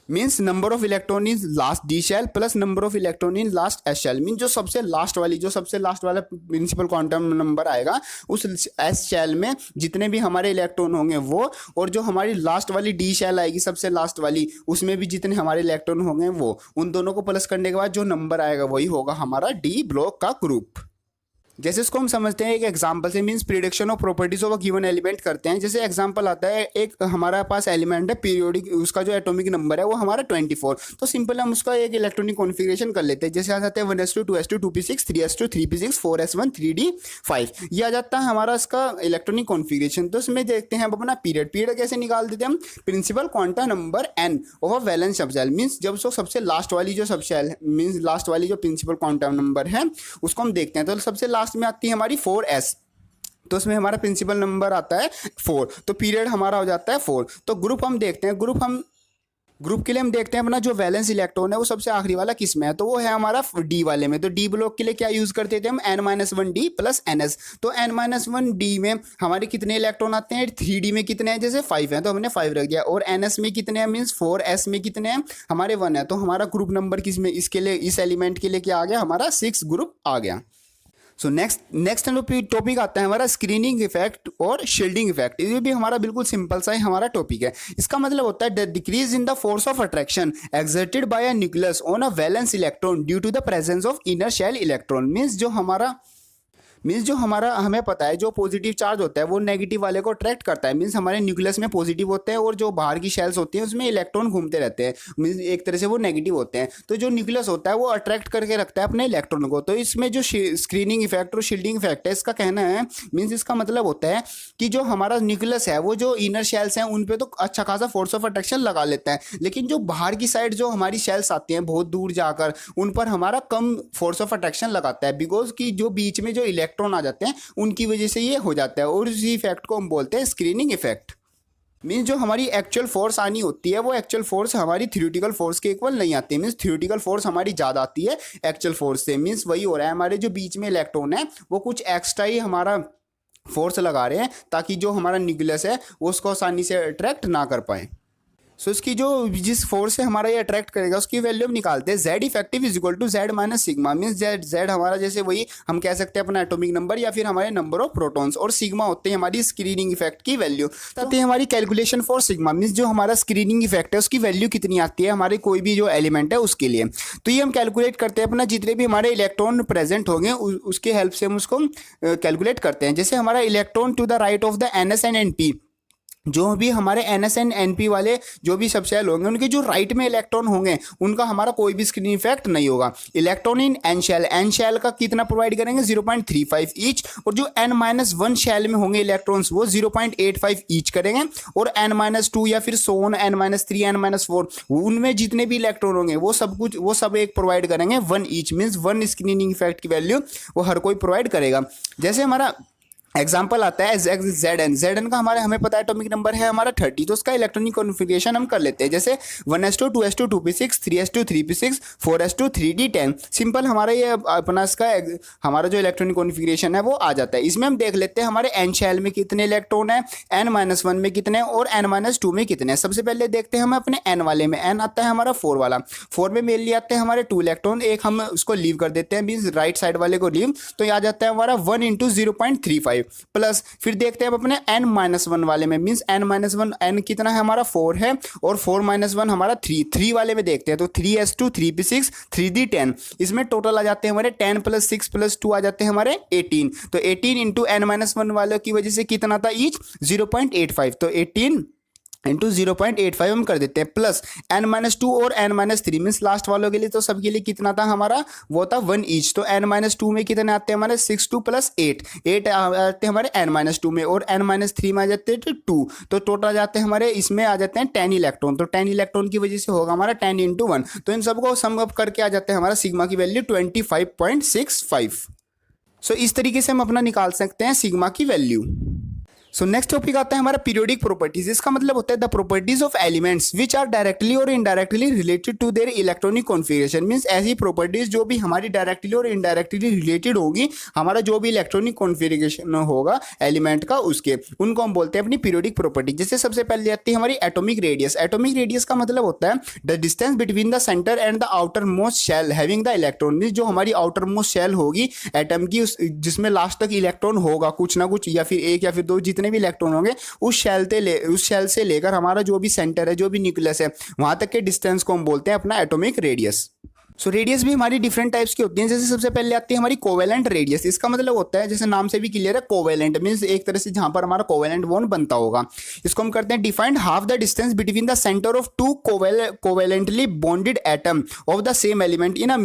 Means number of electron in last D shell plus number of electron in last S shell. Mean जो सबसे लास्ट वाला प्रिंसिपल क्वांटम नंबर आएगा उस एस शेल में जितने भी हमारे इलेक्ट्रॉन होंगे वो, और जो हमारी लास्ट वाली डी शेल आएगी सबसे लास्ट वाली, उसमें भी जितने हमारे इलेक्ट्रॉन होंगे वो, उन दोनों को प्लस करने के बाद जो नंबर आएगा वही होगा हमारा डी ब्लॉक का ग्रुप। जैसे इसको हम समझते हैं एक एग्जांपल से, means prediction of properties of a given element करते हैं। जैसे एग्जांपल आता है, एक हमारा पास एलिमेंट है पीरियोडिक, उसका जो एटॉमिक नंबर है वो हमारा 24। तो सिंपल हम उसका एक इलेक्ट्रॉनिक कॉन्फ़िगरेशन कर लेते हैं। जैसे आ जाते हैं 1s2 2s2 2p6 3s2 3p6 4s1 3d5, ये आ जाता है हमारा इसका इलेक्ट्रॉनिक कॉन्फ़िगरेशन। तो इसमें देखते हैं अब अपना पीरियड कैसे निकाल देते हैं हम। Principal quantum number n of a valence subshell, means जब सबसे लास्ट वाली जो सबशेल मीन्स लास्ट वाली जो प्रिंसिपल क्वांटम नंबर है उसको हम देखते हैं। तो सबसे लास्ट में आती है हमारी 4s, तो उसमें हमारा प्रिंसिपल नंबर आता है 4, तो पीरियड हमारा हो जाता है 4। तो ग्रुप हम देखते हैं, ग्रुप के लिए हम देखते हैं अपना जो वैलेंस इलेक्ट्रॉन है वो सबसे आखिरी वाला किस में है, तो वो है हमारा डी वाले में। तो डी ब्लॉक के लिए क्या यूज करते थे हम, n-1d प्लस ns। तो n-1d में हमारे कितने इलेक्ट्रॉन आते हैं, 3d में कितने हैं, जैसे 5 हैं तो हमने 5 रख दिया, और ns में कितने हैं, मीन्स 4s में कितने हैं, हमारे 1 है। तो हमारा ग्रुप नंबर किस में, इसके लिए इस एलिमेंट के लिए क्या आ गया, हमारा 6 ग्रुप आ गया। सो नेक्स्ट टॉपिक आता है हमारा स्क्रीनिंग इफेक्ट और शील्डिंग इफेक्ट। ये भी हमारा बिल्कुल सिंपल सा ही हमारा टॉपिक है। इसका मतलब होता है decrease in the force of attraction exerted by a nucleus on a valence electron due to the presence of inner shell electron. Means जो हमारा हमें पता है जो पॉजिटिव चार्ज होता है वो नेगेटिव वाले को अट्रैक्ट करता है। मीन्स हमारे न्यूक्लियस में पॉजिटिव होते हैं और जो बाहर की शेल्स होती हैं उसमें इलेक्ट्रॉन घूमते रहते हैं, मीन्स एक तरह से वो नेगेटिव होते हैं। तो जो न्यूक्लियस होता है वो अट्रैक्ट करके रखता है अपने इलेक्ट्रॉन को। तो इसमें जो स्क्रीनिंग इफेक्ट और शील्डिंग इफेक्ट है, इसका कहना है मीन्स इसका मतलब होता है कि जो हमारा न्यूक्लियस है वो जो इनर शेल्स हैं उन पर तो अच्छा खासा फोर्स ऑफ अट्रैक्शन लगा लेता है, लेकिन जो बाहर की साइड जो हमारी शेल्स आती हैं बहुत दूर जाकर उन पर हमारा कम फोर्स ऑफ अट्रैक्शन लगाता है, बिकॉज कि जो बीच में जो इलेक्ट्रॉन आ जाते हैं उनकी वजह से ये हो जाता है। और इसी इफेक्ट को हम बोलते हैं स्क्रीनिंग इफेक्ट। मीन्स जो हमारी एक्चुअल फोर्स आनी होती है वो एक्चुअल फोर्स हमारी थ्योरेटिकल फोर्स के इक्वल नहीं आती है। मीन्स थ्योरेटिकल फोर्स हमारी ज़्यादा आती है एक्चुअल फोर्स से। मीन्स वही हो रहा है, हमारे जो बीच में इलेक्ट्रॉन है वो कुछ एक्स्ट्रा ही हमारा फोर्स लगा रहे हैं ताकि जो हमारा न्यूक्लियस है वो उसको आसानी से अट्रैक्ट ना कर पाए। सो इसकी जो जिस फोर्स से हमारा ये अट्रैक्ट करेगा उसकी वैल्यू हम निकालते हैं। Z effective is equal to Z minus sigma. Means Z हमारा जैसे वही हम कह सकते हैं अपना एटॉमिक नंबर या फिर हमारे नंबर ऑफ प्रोटॉन्स, और सिग्मा होते हैं हमारी स्क्रीनिंग इफेक्ट की वैल्यू। आती है हमारी कैलकुलेशन फॉर सिग्मा, मीन्स जो हमारा स्क्रीनिंग इफेक्ट है उसकी वैल्यू कितनी आती है हमारे कोई भी जो एलिमेंट है उसके लिए। तो ये हम कैलकुलेट करते हैं अपना जितने भी हमारे इलेक्ट्रॉन प्रेजेंट होंगे उसके हेल्प से हम उसको कैलकुलेट करते हैं। जैसे हमारा electron to the right of the NS and NP, जो भी हमारे NS एंड NP वाले जो भी सबशेल होंगे उनके जो राइट में इलेक्ट्रॉन होंगे उनका हमारा कोई भी स्क्रीन इफेक्ट नहीं होगा। इलेक्ट्रॉन इन एन शेल का कितना प्रोवाइड करेंगे, 0.35 ईच, और जो n-1 शेल में होंगे इलेक्ट्रॉन्स वो 0.85 ईच करेंगे, और n-2 या फिर सोन n-3 n-4 उनमें जितने भी इलेक्ट्रॉन होंगे वो सब एक प्रोवाइड करेंगे 1 ईच। मीन्स 1 स्क्रीनिंग इफेक्ट की वैल्यू वो हर कोई प्रोवाइड करेगा। जैसे हमारा एग्जाम्पल आता है Zn का हमें पता है एटॉमिक नंबर है हमारा 30, तो उसका इलेक्ट्रॉनिक कॉन्फ़िगरेशन हम कर लेते हैं। जैसे 1s2 2s2 2p6 3s2 3p6 4s2 3d10। Simple हमारा ये अपना इसका हमारा जो इलेक्ट्रॉनिक कॉन्फ़िगरेशन है वो आ जाता है। इसमें हम देख लेते हैं हमारे n शेल में कितने इलेक्ट्रॉन है, n-1 में कितने और n-2 में कितने हैं। सबसे पहले देखते हैं हम अपने n वाले में, n आता है हमारा 4 वाला, 4 में मेनली आते हैं हमारे 2 इलेक्ट्रॉन, एक हम उसको लीव कर देते हैं, मीन्स राइट साइड वाले को लीव, तो आ जाता है हमारा 1 × 0.35 प्लस। फिर देखते हैं अब अपने n-1 वाले में, मीन्स n-1 n कितना है हमारा 4 है, और 4-1 हमारा 3 वाले में देखते हैं तो 3s2 3p6 3d10। इसमें टोटल आ जाते हैं हमारे 10 + 6 + 2 आ जाते हैं हमारे 18। तो 18 × n-1 वालों की वजह से कितना था ईच, 0.85, तो 18 × 0.85 हम कर देते हैं, प्लस n-2 और n-3 मीन्स लास्ट वालों के लिए, तो सबके लिए कितना था हमारा, वो था 1 ईच। तो n-2 में कितने आते हैं हमारे 6 2 + 8 आते हैं हमारे n-2 में, और n-3 में आ जाते हैं 2, तो टोटल आ जाते हैं हमारे इसमें आ जाते हैं 10 इलेक्ट्रॉन। तो 10 इलेक्ट्रॉन की वजह से होगा हमारा 10 × 1, तो इन सबको सम अप करके आ जाते हैं हमारा सिग्मा की वैल्यू 25.65। सो इस तरीके से हम अपना निकाल सकते हैं सिग्मा की वैल्यू। सो नेक्स्ट टॉपिक आता है हमारा पीरियोडिक प्रॉपर्टीज। इसका मतलब होता है the properties of elements which are directly और indirectly related to their electronic configuration. Means ऐसी प्रॉपर्टीज जो भी हमारी डायरेक्टली और इनडायरेक्टली रिलेटेड होगी, हमारा जो भी इलेक्ट्रॉनिक कॉन्फ़िगरेशन होगा एलिमेंट का, उसके उनको हम बोलते हैं अपनी पीरियोडिक प्रॉपर्टी। जैसे सबसे पहले आती है हमारी एटॉमिक रेडियस। एटॉमिक रेडियस का मतलब होता है the distance between the centre and the outer most shell having the electron. Means जो हमारी आउटर मोस्ट शेल होगी एटम की, जिसमें लास्ट तक इलेक्ट्रॉन होगा कुछ ना कुछ, या फिर एक या फिर दो, जितने भी इलेक्ट्रॉन होंगे उस शेल से लेकर हमारा जो भी सेंटर है, जो भी न्यूक्लियस है, वहां तक के डिस्टेंस को हम बोलते हैं अपना एटॉमिक रेडियस। सो रेडियस भी हमारी डिफरेंट टाइप्स की होती हैं। जैसे सबसे पहले आती है हमारी कोवेलेंट रेडियस। इसका मतलब होता है, जैसे नाम से भी क्लियर है, कोवेलेंट मींस एक तरह से जहां पर हमारा कोवेलेंट बॉन्ड बनता होगा। इसको हम करते हैं defined half the distance between the centre of two covalently bonded atom of the same element in a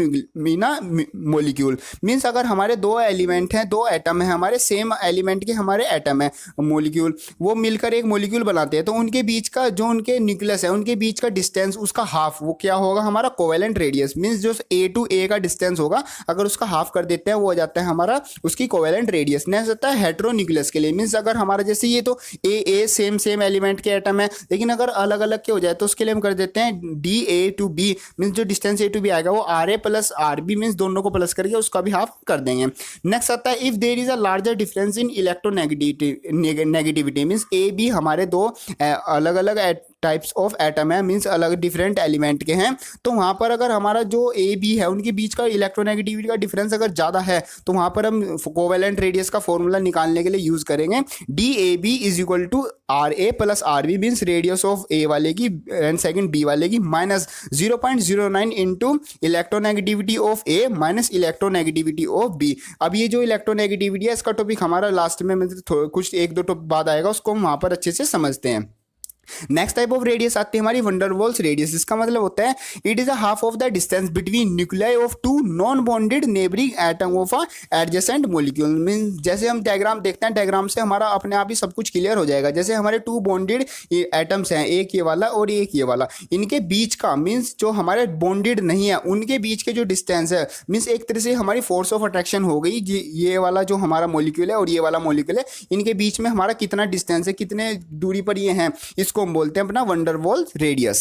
molecule. Means अगर हमारे दो एलिमेंट हैं, दो एटम है, हमारे सेम एलिमेंट के हमारे एटम है, मोलिक्यूल, वो मिलकर एक मोलिक्यूल बनाते हैं, तो उनके बीच का जो उनके न्यूक्लियस है, उनके बीच का डिस्टेंस, उसका हाफ, वो क्या होगा हमारा कोवेलेंट रेडियस। मींस जो ए टू ए का डिस्टेंस होगा, अगर उसका हाफ कर देते हैं, वो हो जाता है हमारा उसकी कोवेलेंट रेडियस। नेक्स्ट होता है हेटेरोन्यूक्लियस के लिए। मींस अगर हमारा जैसे ये तो ए सेम एलिमेंट के एटम है, लेकिन अगर अलग अलग के हो जाए तो उसके लिए हम कर देते हैं D A to B. Means जो डिस्टेंस ए टू बी आएगा वो R A plus R B, means दोनों को प्लस करके उसका भी हाफ कर देंगे। नेक्स्ट आता है if there is a larger difference in electronegativity. Means A B हमारे दो अलग अलग टाइप्स ऑफ एटम है, मींस अलग डिफरेंट एलिमेंट के हैं, तो वहां पर अगर हमारा जो ए बी है उनके बीच का इलेक्ट्रोनेगेटिविटी का डिफरेंस अगर ज़्यादा है, तो वहां पर हम कोवेलेंट रेडियस का फॉर्मूला निकालने के लिए यूज करेंगे D A B is equal to R A plus R B. Means radius of A वाले की एंड सेकंड बी वाले की minus 0.09 into electronegativity of A minus electronegativity of B. अब ये जो इलेक्ट्रोनेगेटिविटी है, इसका टॉपिक हमारा लास्ट में मतलब कुछ एक दो टॉपिक बाद आएगा, उसको हम वहां पर अच्छे से समझते हैं। नेक्स्ट टाइप ऑफ रेडियस आती है हमारी वंडरवॉल्स रेडियस। इसका मतलब होता है it is a half of the distance between nuclei of two non bonded neighbouring atom of a adjacent molecule. Means जैसे हम डायग्राम देखते हैं, डायग्राम से हमारा अपने आप ही सब कुछ क्लियर हो जाएगा। जैसे हमारे टू बॉन्डेड एटम्स हैं, एक ये वाला और एक ये वाला, इनके बीच का मीन्स जो हमारे बॉन्डेड नहीं है उनके बीच के जो डिस्टेंस है, मीन्स एक तरह से हमारी फोर्स ऑफ अट्रैक्शन हो गई। ये वाला जो हमारा मॉलिक्यूल है और ये वाला मॉलिक्यूल है, इनके बीच में हमारा कितना डिस्टेंस है, कितने दूरी पर ये हैं, इसको हम बोलते हैं अपना वंडरवॉल्स रेडियस।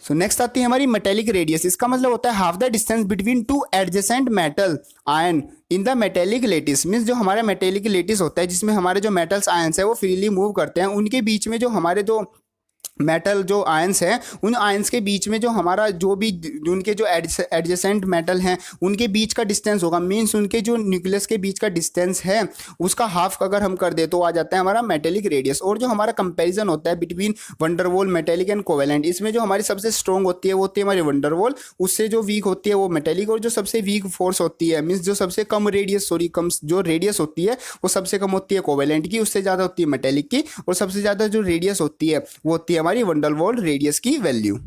सो नेक्स्ट आती है हमारी मेटेलिक रेडियस। इसका मतलब होता है half the distance between two adjacent metal ion in the metallic lattice. Means जो हमारा मेटेलिक लेटिस होता है, जिसमें हमारे जो मेटल्स आयंस है वो फ्रीली मूव करते हैं, उनके बीच में जो हमारे जो मेटल जो आयंस हैं, उन आयंस के बीच में जो हमारा जो भी उनके जो एडजेसेंट मेटल हैं उनके बीच का डिस्टेंस होगा। मींस उनके जो न्यूक्लियस के बीच का डिस्टेंस है उसका हाफ अगर हम कर दे तो आ जाता है हमारा मेटेलिक रेडियस। और जो हमारा कंपैरिजन होता है between van der Waals, metallic and covalent, इसमें जो हमारी सबसे स्ट्रॉन्ग होती है वो होती है हमारी वंडरवॉल, उससे जो वीक होती है वो मेटेलिक, और जो सबसे वीक फोर्स होती है मीन्स जो सबसे कम रेडियस कम जो रेडियस होती है वो सबसे कम होती है कोवेलेंट की, उससे ज़्यादा होती है मेटेलिक की, और सबसे ज़्यादा जो रेडियस होती है वो होती है हमारी वंडरवॉल रेडियस की वैल्यू।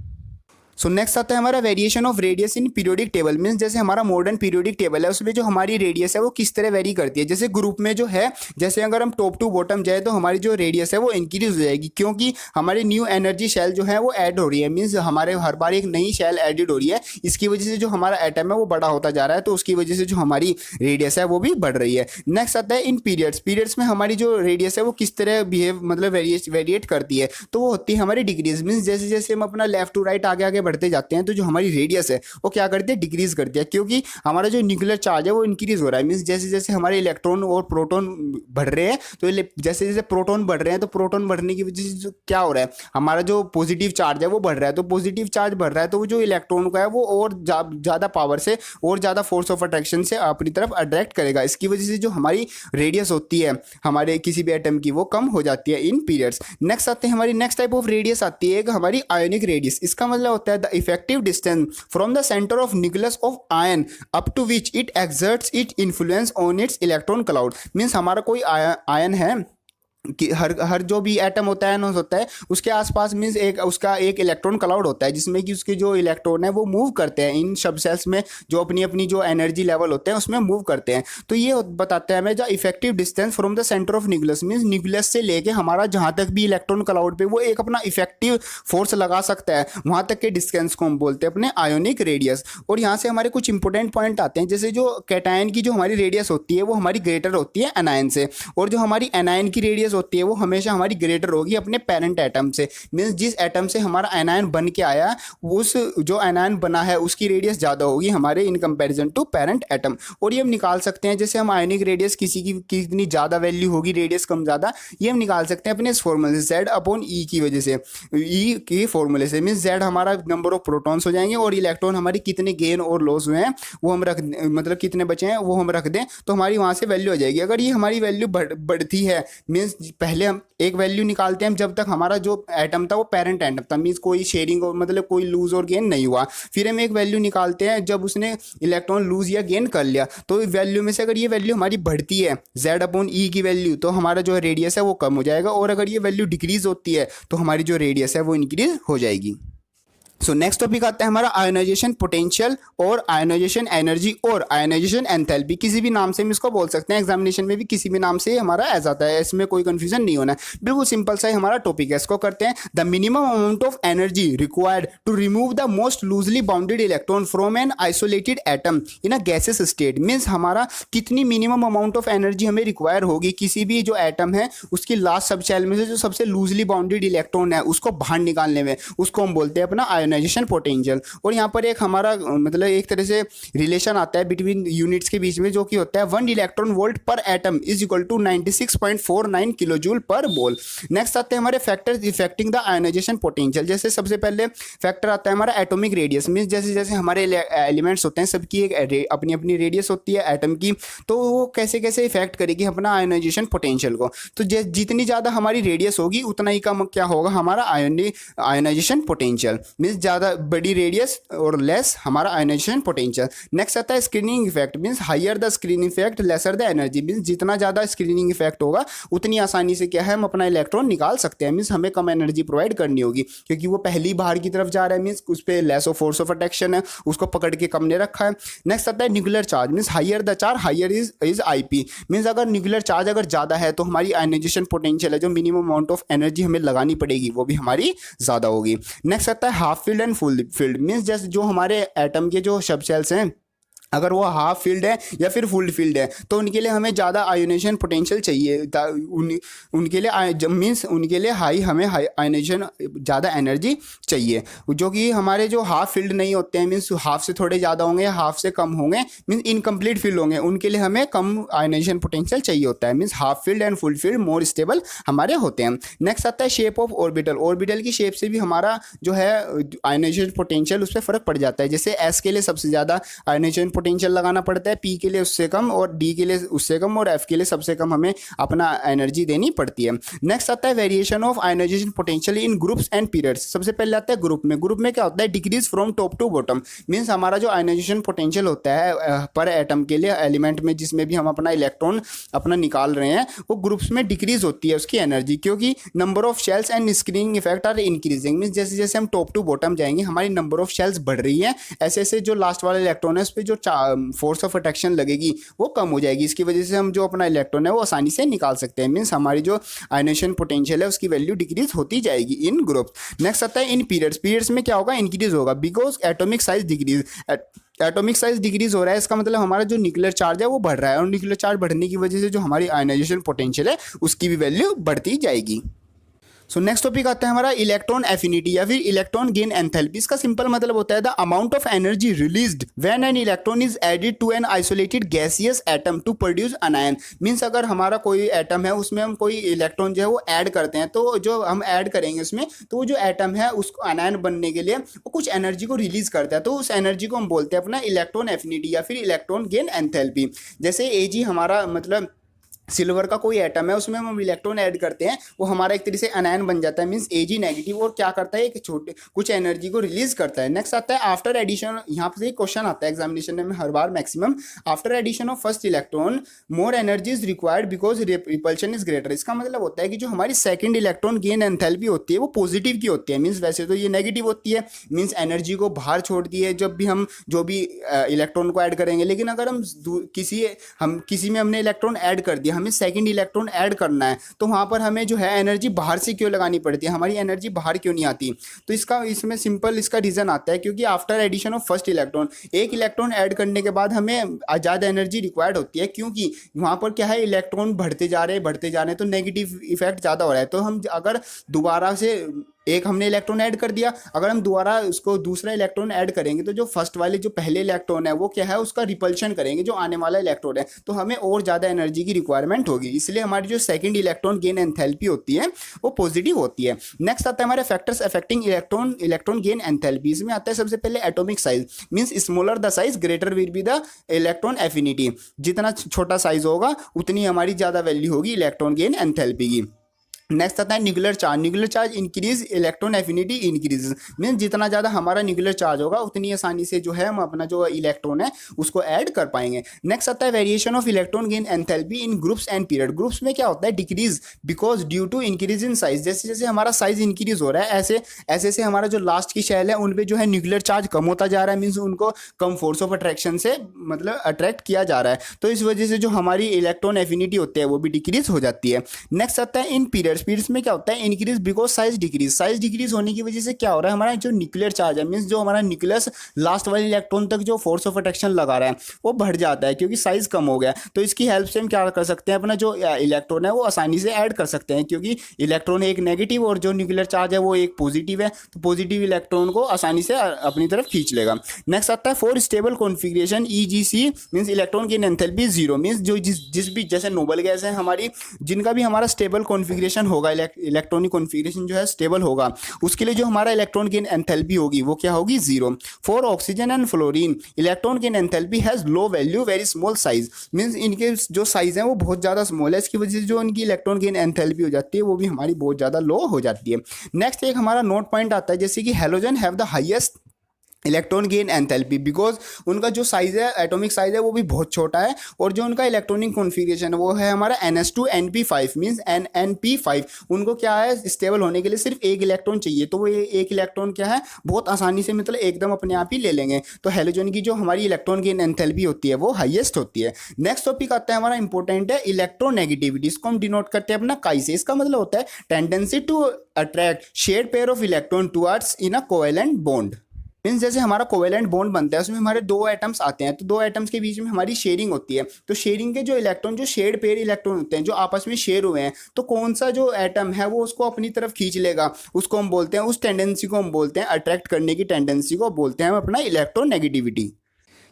सो नेक्स्ट आता है हमारा variation of radius in periodic table. Means जैसे हमारा मॉडर्न पीरियोडिक टेबल है उसमें जो हमारी रेडियस है वो किस तरह वेरी करती है। जैसे ग्रुप में जो है, जैसे अगर हम टॉप टू बॉटम जाए तो हमारी जो रेडियस है वो इंक्रीज हो जाएगी, क्योंकि हमारी न्यू एनर्जी शेल जो है वो ऐड हो रही है। मीन्स हमारे हर बार एक नई शेल एडिड हो रही है, इसकी वजह से जो हमारा एटम है वो बड़ा होता जा रहा है, तो उसकी वजह से जो हमारी रेडियस है वो भी बढ़ रही है। नेक्स्ट आता है इन पीरियड्स। पीरियड्स में हमारी जो रेडियस है वो किस तरह बिहेव मतलब वेरिएट करती है, तो वो होती है हमारी डिक्रीज। मीन्स जैसे जैसे हम अपना लेफ्ट टू राइट आगे आगे बढ़ते जाते हैं तो जो हमारी रेडियस है वो क्या करती है, डिक्रीज करती है, क्योंकि हमारा जो न्यूक्लियर चार्ज है वो इंक्रीज हो रहा है। मींस जैसे जैसे हमारे इलेक्ट्रॉन और प्रोटॉन बढ़ रहे हैं, तो जैसे जैसे प्रोटॉन बढ़ रहे हैं तो प्रोटॉन बढ़ने की वजह से क्या हो रहा है, हमारा जो पॉजिटिव चार्ज है वो बढ़ रहा है। तो पॉजिटिव चार्ज बढ़ रहा है तो वो जो इलेक्ट्रॉन का है वो और ज़्यादा पावर से और ज़्यादा फोर्स ऑफ अट्रैक्शन से अपनी तरफ अट्रैक्ट करेगा। इसकी वजह से जो हमारी रेडियस होती है हमारे किसी भी एटम की वो कम हो जाती है इन पीरियड्स। नेक्स्ट आते हैं हमारी नेक्स्ट टाइप ऑफ रेडियस आती है हमारी आयोनिक रेडियस। इसका मतलब होता है the effective distance from the center of nucleus of ion up to which it exerts its influence on its electron cloud। Means हमारा कोई आयन है कि हर जो भी एटम होता है होता है उसके आसपास मीन्स एक उसका एक इलेक्ट्रॉन क्लाउड होता है, जिसमें कि उसके जो इलेक्ट्रॉन है वो मूव करते हैं इन सब सेल्स में, जो अपनी अपनी जो एनर्जी लेवल होते हैं उसमें मूव करते हैं। तो ये बताते हैं हमें जो effective distance from the centre of nucleus. Means nucleus से लेके हमारा जहाँ तक भी इलेक्ट्रॉन क्लाउड पे वो एक अपना इफेक्टिव फोर्स लगा सकता है, वहाँ तक के डिस्टेंस को हम बोलते हैं अपने आयोनिक रेडियस। और यहाँ से हमारे कुछ इंपॉर्टेंट पॉइंट आते हैं, जैसे जो कैटायन की जो हमारी रेडियस होती है वो हमारी ग्रेटर होती है एनायन से, और जो हमारी एनायन की रेडियस होती है वो हमेशा हमारी ग्रेटर होगी अपने पेरेंट एटम से। मीन्स जिस एटम से हमारा एनायन बन के आया उस जो एनायन बना है उसकी रेडियस ज़्यादा होगी हमारे in comparison to parent atom. और ये हम निकाल सकते हैं, जैसे हम आयनिक रेडियस किसी की कितनी ज़्यादा वैल्यू होगी, रेडियस कम ज़्यादा, ये हम निकाल सकते हैं अपने इस फॉर्मूले से Z/E की वजह से, E के फॉर्मूले से। मीन्स Z हमारा नंबर ऑफ प्रोटॉन्स हो जाएंगे और इलेक्ट्रॉन हमारी कितने गेन और लॉस हुए हैं वो हम रख, मतलब कितने बचे हैं वो हम रख दें तो हमारी वहाँ से वैल्यू हो जाएगी। अगर ये हमारी वैल्यू बढ़ती है, मीन्स पहले हम एक वैल्यू निकालते हैं जब तक हमारा जो एटम था वो पेरेंट एटम था, मीन्स कोई शेयरिंग और मतलब कोई लूज और गेन नहीं हुआ। फिर हम एक वैल्यू निकालते हैं जब उसने इलेक्ट्रॉन लूज या गेन कर लिया, तो वैल्यू में से अगर ये वैल्यू हमारी बढ़ती है Z/E की वैल्यू, तो हमारा जो रेडियस है वो कम हो जाएगा, और अगर ये वैल्यू डिक्रीज होती है तो हमारी जो रेडियस है वो इंक्रीज हो जाएगी। सो नेक्स्ट टॉपिक आता है हमारा आयोनाइजेशन पोटेंशियल और आयोनाइजेशन एनर्जी और आयोनाइजेशन एंथैल्पी। किसी भी नाम से हम इसको बोल सकते हैं, एग्जामिनेशन में भी किसी भी नाम से हमारा ऐसा आता है, इसमें कोई कंफ्यूजन नहीं होना है, बिल्कुल सिंपल सा ही हमारा टॉपिक है। इसको करते हैं, the minimum amount of energy required to remove the most loosely bounded electron from an isolated atom in a gases state. Means हमारा कितनी मिनिमम अमाउंट ऑफ एनर्जी हमें रिक्वायर होगी किसी भी जो एटम है उसकी लास्ट सब शेल में से जो सबसे लूजली बाउंडेड इलेक्ट्रॉन है उसको बाहर निकालने में, उसको हम बोलते हैं अपना आयोनाइजेशन पोटेंशियल। और यहाँ पर एक हमारा मतलब एक तरह से रिलेशन आता है बिटवीन यूनिट्स के बीच में, जो कि होता है 1 electron volt per atom is equal to 96.49 kilo joule per mole. Next आते हैं हमारे factors affecting the ionisation potential. जैसे सबसे पहले फैक्टर आता है हमारा एटॉमिक रेडियस। मीन्स जैसे जैसे हमारे एलिमेंट्स होते हैं सबकी एक अपनी अपनी रेडियस होती है एटम की, तो वो कैसे कैसे इफेक्ट करेगी अपना आयोनाइजेशन पोटेंशियल को। तो जितनी ज़्यादा हमारी रेडियस होगी उतना ही कम क्या होगा हमारा आयोनाइजेशन पोटेंशियल। मीन्स ज़्यादा बड़ी रेडियस और लेस हमारा आयोनाइजेशन पोटेंशियल। नेक्स्ट आता है screening effect. Means higher the screening effect lesser the energy. Means जितना ज़्यादा स्क्रीनिंग इफेक्ट होगा उतनी आसानी से क्या है हम अपना इलेक्ट्रॉन निकाल सकते हैं। मीन्स हमें कम एनर्जी प्रोवाइड करनी होगी क्योंकि वो पहली बाहर की तरफ जा रहा है, मीन्स उस पर less of force of attraction है, उसको पकड़ के कम ने रखा है। नेक्स्ट आता है nuclear charge. Means higher the charge higher is IP। Means अगर न्यूक्लियर चार्ज अगर ज़्यादा है तो हमारी आयोनाइजेशन पोटेंशियल है, जो मिनिमम अमाउंट ऑफ एनर्जी हमें लगानी पड़ेगी वो भी हमारी ज़्यादा होगी। नेक्स्ट आता है half field and full field. Means जैसे जो हमारे एटम के जो सब सेल्स हैं अगर वो हाफ फील्ड है या फिर फुल फील्ड है तो उनके लिए हमें ज़्यादा आयोनाइजेशन पोटेंशियल चाहिए। उनके लिए मीन्स उनके लिए हमें आयोनाइजेशन ज़्यादा एनर्जी चाहिए, जो कि हमारे जो हाफ फील्ड नहीं होते हैं, मीन्स हाफ से थोड़े ज़्यादा होंगे या हाफ से कम होंगे, मीन्स इनकम्प्लीट फील्ड होंगे, उनके लिए हमें कम आयोनाइजेशन पोटेंशियल चाहिए होता है। Means half field and full field more stable हमारे होते हैं। नेक्स्ट आता है शेप ऑफ ऑर्बिटल। ऑर्बिटल की शेप से भी हमारा जो है आयोनाइजेशन पोटेंशियल उस पर फ़र्क पड़ जाता है। जैसे S के लिए सबसे ज़्यादा आयोनाइजेशन पोटेंशियल लगाना पड़ता है, P के लिए उससे कम, और D के लिए उससे कम, और F के लिए सबसे कम हमें अपना एनर्जी देनी पड़ती है। नेक्स्ट आता है variation of ionization potential in groups and periods. सबसे पहले आता है ग्रुप में। ग्रुप में क्या होता है decrease from top to bottom. Means हमारा जो आयोनाइजेशन पोटेंशियल होता है पर एटम के लिए एलिमेंट में जिसमें भी हम अपना इलेक्ट्रॉन अपना निकाल रहे हैं वो ग्रुप्स में डिक्रीज होती है उसकी एनर्जी, क्योंकि number of shells and screening effect are increasing. Means जैसे जैसे हम टॉप टू बॉटम जाएंगे हमारी नंबर ऑफ शेल्स बढ़ रही है, ऐसे ऐसे जो लास्ट वाला इलेक्ट्रॉन है उस पर जो फोर्स ऑफ अट्रैक्शन लगेगी वो कम हो जाएगी। इसकी वजह से हम जो अपना इलेक्ट्रॉन है वो आसानी से निकाल सकते हैं। मीन्स हमारी जो आयोनाइजेशन पोटेंशियल है उसकी वैल्यू डिक्रीज होती जाएगी इन ग्रुप। नेक्स्ट आता है इन पीरियड्स। पीरियड्स में क्या होगा इंक्रीज होगा because atomic size decrease. Atomic size decrease हो रहा है, इसका मतलब हमारा जो न्यूक्लियर चार्ज है वो बढ़ रहा है, और न्यूक्लियर चार्ज बढ़ने की वजह से जो हमारी आयोनाइजेशन पोटेंशियल है उसकी भी वैल्यू बढ़ती जाएगी। सो नेक्स्ट टॉपिक आता है हमारा इलेक्ट्रॉन एफिनिटी या फिर इलेक्ट्रॉन गेन एंथैल्पी। इसका सिंपल मतलब होता है the amount of energy released when an electron is added to an isolated gaseous atom to produce an ion. Means अगर हमारा कोई एटम है उसमें हम कोई इलेक्ट्रॉन जो है वो ऐड करते हैं, तो जो हम ऐड करेंगे उसमें तो वो जो एटम है उसको एनायन बनने के लिए वो कुछ एनर्जी को रिलीज करता है, तो उस एनर्जी को हम बोलते हैं अपना इलेक्ट्रॉन एफिनिटी या फिर इलेक्ट्रॉन गेन एंथैल्पी। जैसे Ag हमारा मतलब सिल्वर का कोई एटम है उसमें हम इलेक्ट्रॉन ऐड करते हैं, वो हमारा एक तरीके से अनायन बन जाता है, मींस Ag नेगेटिव, और क्या करता है एक छोटे कुछ एनर्जी को रिलीज करता है। नेक्स्ट आता है आफ्टर एडिशन। यहाँ पे क्वेश्चन आता है एग्जामिनेशन में हर बार maximum, after addition of first electron more energy is required because repulsion is greater. इसका मतलब होता है कि जो हमारी सेकंड इलेक्ट्रॉन गेन एंथैल्पी होती है वो पॉजिटिव की होती है, मीन्स वैसे तो ये नेगेटिव होती है, मीन्स एनर्जी को बाहर छोड़ दी है जब भी हम जो भी इलेक्ट्रॉन को ऐड करेंगे। लेकिन अगर हम किसी में हमने इलेक्ट्रॉन ऐड कर दिया, हमें सेकंड इलेक्ट्रॉन ऐड करना है, तो वहाँ पर हमें जो है एनर्जी बाहर से क्यों लगानी पड़ती है, हमारी एनर्जी बाहर क्यों नहीं आती? तो इसमें सिंपल इसका रीज़न आता है क्योंकि after addition of first electron, एक इलेक्ट्रॉन ऐड करने के बाद हमें ज़्यादा एनर्जी रिक्वायर्ड होती है, क्योंकि वहाँ पर क्या है, इलेक्ट्रॉन बढ़ते जा रहे हैं, तो नेगेटिव इफेक्ट ज़्यादा हो रहा है। तो हम अगर दोबारा से एक हमने इलेक्ट्रॉन ऐड कर दिया, अगर हम दोबारा उसको दूसरा इलेक्ट्रॉन ऐड करेंगे तो जो फर्स्ट वाले जो पहले इलेक्ट्रॉन है वो क्या है, उसका रिपल्शन करेंगे जो आने वाला इलेक्ट्रॉन है, तो हमें और ज़्यादा एनर्जी की रिक्वायरमेंट होगी। इसलिए हमारी जो सेकंड इलेक्ट्रॉन गेन एंथैल्पी होती है वो पॉजिटिव होती है। नेक्स्ट आता है हमारे factors affecting electron gain enthalpy. इसमें आता है सबसे पहले atomic size, means smaller the size greater will be the electron affinity. जितना छोटा साइज होगा उतनी हमारी ज़्यादा वैल्यू होगी इलेक्ट्रॉन गेन एंथैल्पी की। नेक्स्ट आता है nuclear charge increase electron affinity increase, means जितना ज़्यादा हमारा न्यूक्लियर चार्ज होगा उतनी आसानी से जो है हम अपना जो इलेक्ट्रॉन है उसको ऐड कर पाएंगे। नेक्स्ट आता है variation of electron gain enthalpy in groups and period. Groups में क्या होता है, decrease because due to increase in size. जैसे जैसे हमारा साइज इंक्रीज हो रहा है ऐसे ऐसे हमारा जो लास्ट की शेल है उन पर जो है न्यूक्लियर चार्ज कम होता जा रहा है, मीन्स उनको कम फोर्स ऑफ अट्रैक्शन से मतलब अट्रैक्ट किया जा रहा है, तो इस वजह से जो हमारी इलेक्ट्रॉन एफिनिटी होती है वो भी डिक्रीज हो जाती है। नेक्स्ट आता है इन पीरियड्स में क्या होता है, increase because size decrease. Size decrease होने की वजह से क्या हो रहा है, हमारा जो न्यूक्लियर चार्ज है, मीन्स जो हमारा न्यूक्लियस लास्ट वाले इलेक्ट्रॉन तक जो फोर्स ऑफ अट्रैक्शन लगा रहा है वो बढ़ जाता है क्योंकि साइज कम हो गया। तो इसकी हेल्प से हम क्या कर सकते हैं, अपना जो इलेक्ट्रॉन है वो आसानी से ऐड कर सकते हैं, क्योंकि इलेक्ट्रॉन एक नेगेटिव और जो न्यूक्लियर चार्ज है वो एक पॉजिटिव है, तो पॉजिटिव इलेक्ट्रॉन को आसानी से अपनी तरफ खींच लेगा। नेक्स्ट आता है for stable configuration EGC means electron gain enthalpy zero, means जो जिस भी जैसे नोबल गैस है हमारी, जिनका भी हमारा स्टेबल कॉन्फिगरेशन होगा, इलेक्ट्रॉनिक कॉन्फिगरेशन जो है स्टेबल होगा, उसके लिए जो हमारा इलेक्ट्रॉन गेन एंथैल्पी होगी वो क्या होगी, zero. For oxygen and fluorine electron gain enthalpy has low value very small size, means इनके जो साइज है वो बहुत ज़्यादा स्मॉल है, इसकी वजह से जो उनकी इलेक्ट्रॉन गेन एंथैल्पी हो जाती है वो भी हमारी बहुत ज़्यादा लो हो जाती है। नेक्स्ट एक हमारा नोट पॉइंट आता है, जैसे कि halogen have the highest electron gain enthalpy because उनका जो साइज़ है, एटॉमिक साइज़ है वो भी बहुत छोटा है, और जो उनका इलेक्ट्रॉनिक कॉन्फ़िगरेशन है वो है हमारा NS2 NP5 मीन्स NNP5। उनको क्या है, स्टेबल होने के लिए सिर्फ एक इलेक्ट्रॉन चाहिए, तो वो एक इलेक्ट्रॉन क्या है बहुत आसानी से मतलब एकदम अपने आप ही ले लेंगे। तो हेलोजन की जो हमारी इलेक्ट्रॉन गेन एंथैल्पी होती है वो हाईएस्ट होती है। नेक्स्ट टॉपिक आता है हमारा इंपॉर्टेंट है इलेक्ट्रोनेगेटिविटी। इसको हम डिनोट करते हैं अपना काई से। इसका मतलब होता है tendency to attract shared pair of electron towards in a covalent bond. Means जैसे हमारा कोवेलेंट बॉन्ड बनता है उसमें हमारे दो एटम्स आते हैं, तो दो एटम्स के बीच में हमारी शेयरिंग होती है, तो शेयरिंग के जो इलेक्ट्रॉन जो शेयर्ड पेयर इलेक्ट्रॉन होते हैं जो आपस में शेयर हुए हैं, तो कौन सा जो एटम है वो उसको अपनी तरफ खींच लेगा, उसको हम बोलते हैं, उस टेंडेंसी को हम बोलते हैं, अट्रैक्ट करने की टेंडेंसी को बोलते हैं हम अपना इलेक्ट्रोनेगेटिविटी।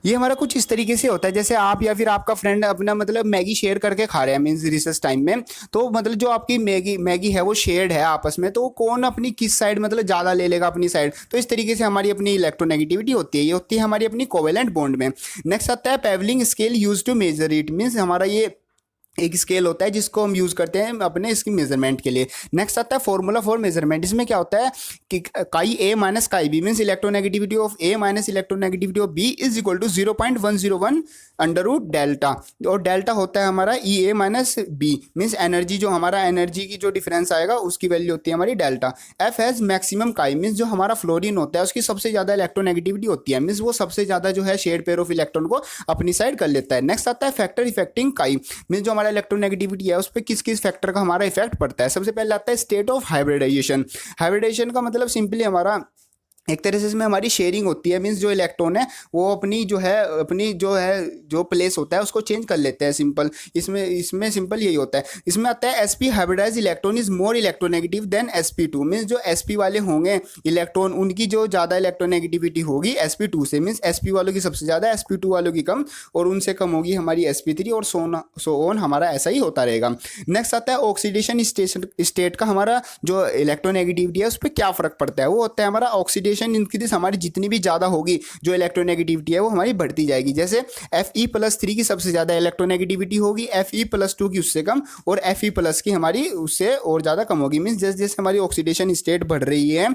ये हमारा कुछ इस तरीके से होता है, जैसे आप या फिर आपका फ्रेंड अपना मतलब मैगी शेयर करके खा रहे हैं मीन्स रिसेस टाइम में, तो मतलब जो आपकी मैगी है वो शेयर्ड है आपस में, तो कौन अपनी किस साइड मतलब ज़्यादा ले लेगा अपनी साइड, तो इस तरीके से हमारी अपनी इलेक्ट्रोनेगेटिविटी होती है, ये होती है हमारी अपनी कोवेलेंट बॉन्ड में। नेक्स्ट आता है Pauling scale use to measure it, means हमारा ये एक स्केल होता है जिसको हम यूज़ करते हैं अपने इसकी मेजरमेंट के लिए। नेक्स्ट आता है फॉर्मूला फॉर मेजरमेंट। इसमें क्या होता है कि chi A minus chi B means electronegativity of A minus electronegativity of B is equal to 0.101 under root delta, और डेल्टा होता है हमारा EA minus B means energy, जो हमारा एनर्जी की जो डिफरेंस आएगा उसकी वैल्यू होती है हमारी डेल्टा। F हैज़ मैक्सिमम काई मीन्स जो हमारा फ्लोरीन होता है उसकी सबसे ज़्यादा इलेक्ट्रोनेगेटिविटी होती है, मीन्स वो सबसे ज़्यादा जो है शेयर्ड पेयर ऑफ इलेक्ट्रॉन को अपनी साइड कर लेता है। नेक्स्ट आता है फैक्टर इफेक्टिंग काई मीन्स जो हमारा इलेक्ट्रोनेगेटिविटी है उस पर किस किस फैक्टर का हमारा इफेक्ट पड़ता है। सबसे पहले आता है स्टेट ऑफ हाइब्रिडाइजेशन। हाइब्रिडाइजेशन का मतलब सिंपली हमारा एक तरह से इसमें हमारी शेयरिंग होती है, मीन्स जो इलेक्ट्रॉन है वो अपनी जो प्लेस होता है उसको चेंज कर लेते हैं, सिंपल इसमें सिंपल यही होता है। इसमें आता है sp hybridise electron is more electronegative than sp2 means जो sp वाले होंगे इलेक्ट्रॉन उनकी जो ज़्यादा इलेक्ट्रोनेगेटिविटी होगी sp2 से, मीन्स sp वालों की सबसे ज़्यादा, sp2 वालों की कम, और उनसे कम होगी हमारी sp3 और सो ऑन हमारा ऐसा ही होता रहेगा। नेक्स्ट आता है ऑक्सीडेशन स्टेट का हमारा जो इलेक्ट्रोनेगेटिविटी है उस पर क्या फ़र्क पड़ता है, वो होता है हमारा ऑक्सीडेशन इंक्रीज हमारी जितनी भी ज़्यादा होगी जो इलेक्ट्रोनेगेटिविटी है वो हमारी बढ़ती जाएगी। जैसे Fe+3 की सबसे ज़्यादा इलेक्ट्रोनेगेटिविटी होगी, Fe+2 की उससे कम, और Fe+ की हमारी उससे और ज़्यादा कम होगी। मीन्स जैसे जैसे हमारी ऑक्सीडेशन स्टेट बढ़ रही है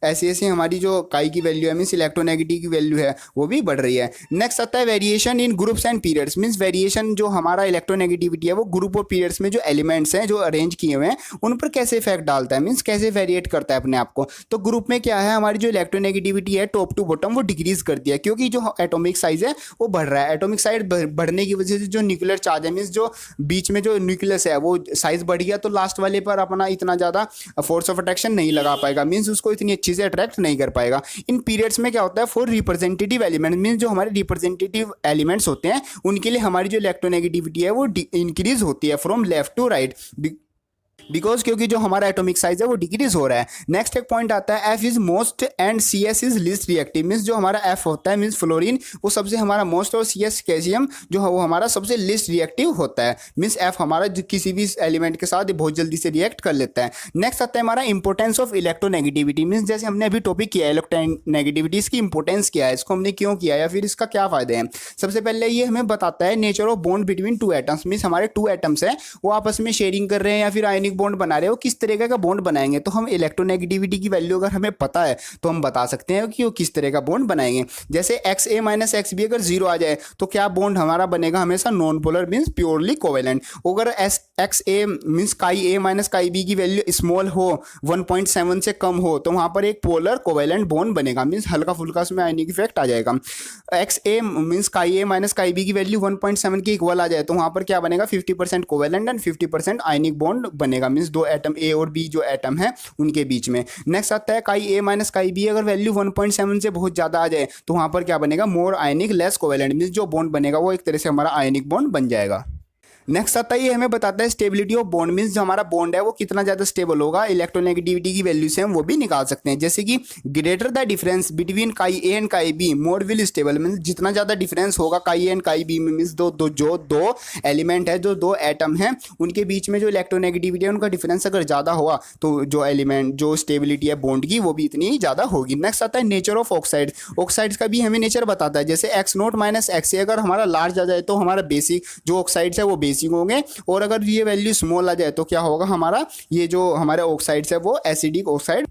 ऐसे ऐसे हमारी जो काई की वैल्यू है मीन्स इलेक्ट्रोनेगेटिव की वैल्यू है वो भी बढ़ रही है। नेक्स्ट आता है variation in groups and periods means variation जो हमारा इलेक्ट्रोनेगेटिविटी है वो ग्रुप और पीरियड्स में जो एलिमेंट्स हैं जो अरेंज किए हुए हैं उन पर कैसे इफेक्ट डालता है, मीन्स कैसे वेरिएट करता है अपने आप को। तो ग्रुप में क्या है हमारी जो इलेक्ट्रोनेगेटिविटी है टॉप टू बॉटम वो डिक्रीज करती है, क्योंकि जो एटॉमिक साइज है वो बढ़ रहा है। एटॉमिक साइज बढ़ने की वजह से जो न्यूक्लियर चार्ज है, मीन्स जो बीच में जो न्यूक्लियस है वो साइज बढ़ गया, तो लास्ट वाले पर अपना इतना ज़्यादा फोर्स ऑफ अट्रैक्शन नहीं लगा पाएगा, मीन्स उसको इतनी अच्छी से अट्रैक्ट नहीं कर पाएगा। इन पीरियड्स में क्या होता है, फॉर रिप्रेजेंटेटिव एलिमेंट, मीन्स जो हमारे रिप्रेजेंटेटिव एलिमेंट्स होते हैं उनके लिए हमारी जो इलेक्ट्रोनेगेटिविटी है वो इंक्रीज होती है from left to right, because क्योंकि जो हमारा एटॉमिक साइज है वो डिक्रीज हो रहा है। नेक्स्ट एक पॉइंट आता है F is most and C S is least reactive, means जो हमारा एफ होता है मीन्स फ्लोरीन वो सबसे हमारा मोस्ट, और सी एस कैल्शियम जो है वो हमारा सबसे लीस्ट रिएक्टिव होता है, मीन्स एफ हमारा किसी भी एलिमेंट के साथ बहुत जल्दी से रिएक्ट कर लेता है। नेक्स्ट आता है हमारा इंपोर्टेंस ऑफ इलेक्ट्रोनेगेटिविटी, मीन्स जैसे हमने अभी टॉपिक किया है इलेक्ट्रोनेगेटिविटी, इसकी इंपोर्टेंस क्या है, इसको हमने क्यों किया या फिर इसका क्या फायदे हैं। सबसे पहले ये हमें बताता है nature of bond between two atoms, means हमारे टू एटम्स हैं वो आपस में शेयरिंग कर रहे हैं या फिर आयनिक बॉन्ड बना रहे हो, किस तरीके का बॉन्ड बनाएंगे। तो हम इलेक्ट्रोनेगेटिविटी की वैल्यू अगर हमें पता है तो हम बता सकते हैं कि वो किस तरह का बॉन्ड बनाएंगे। जैसे एक्स ए माइनस एक्स बी अगर जीरो आ जाए तो क्या बॉन्ड हमारा बनेगा, हमेशा non polar means purely covalent. अगर एक्स ए मीन्स काई ए माइनस काई बी की वैल्यू स्मॉल हो 1.7 से कम हो तो वहां पर एक पोलर कोवेलेंट बॉन्ड बनेगा, मीन्स हल्का फुल्का उसमें आयनिक इफेक्ट आ जाएगा। एक्स ए मीन्स काई ए माइनस काई बी की वैल्यू 1.7 के इक्वल आ जाए तो वहां पर क्या बनेगा 50% कोवेलेंट एंड 50% आयनिक बॉन्ड बनेगा, मीन्स दो एटम ए और बी जो एटम है उनके बीच में। नेक्स्ट आता है काई ए माइनस काई बी, अगर वैल्यू 1.7 से बहुत ज्यादा आ जाए तो वहां पर क्या बनेगा मोर आयनिक लेस कोवेलेंट, मीन्स जो बॉन्ड बनेगा वो एक तरह से हमारा आयनिक बॉन्ड बन जाएगा। नेक्स्ट आता है ये हमें बताता है स्टेबिलिटी ऑफ बॉन्ड, मीन्स जो हमारा बॉन्ड है वो कितना ज्यादा स्टेबल होगा, इलेक्ट्रोनेगेटिविटी की वैल्यू से हम वो भी निकाल सकते हैं। जैसे कि ग्रेटर द डिफरेंस बिटवीन काई ए एंड काई be more will stable, means जितना ज्यादा डिफरेंस होगा काई ए एंड काई बी में, मीन्स दो एलिमेंट है जो दो एटम है उनके बीच में जो इलेक्ट्रोनेगेटिविटी है उनका डिफरेंस अगर ज्यादा हुआ तो जो एलिमेंट जो स्टेबिलिटी है बॉन्ड की वो भी इतनी ही ज्यादा होगी। नेक्स्ट आता है नेचर ऑफ ऑक्साइड, ऑक्साइड्स का भी हमें नेचर बताता है। जैसे एक्स नोट माइनस एक्स ए अगर हमारा लार्ज आ जाए तो हमारा बेसिक जो ऑक्साइड्स है वो बेसिक होंगे, और अगर ये वैल्यू स्मॉल आ जाए तो क्या होगा हमारा ये जो हमारे ऑक्साइड्स है वो एसिडिक ऑक्साइड।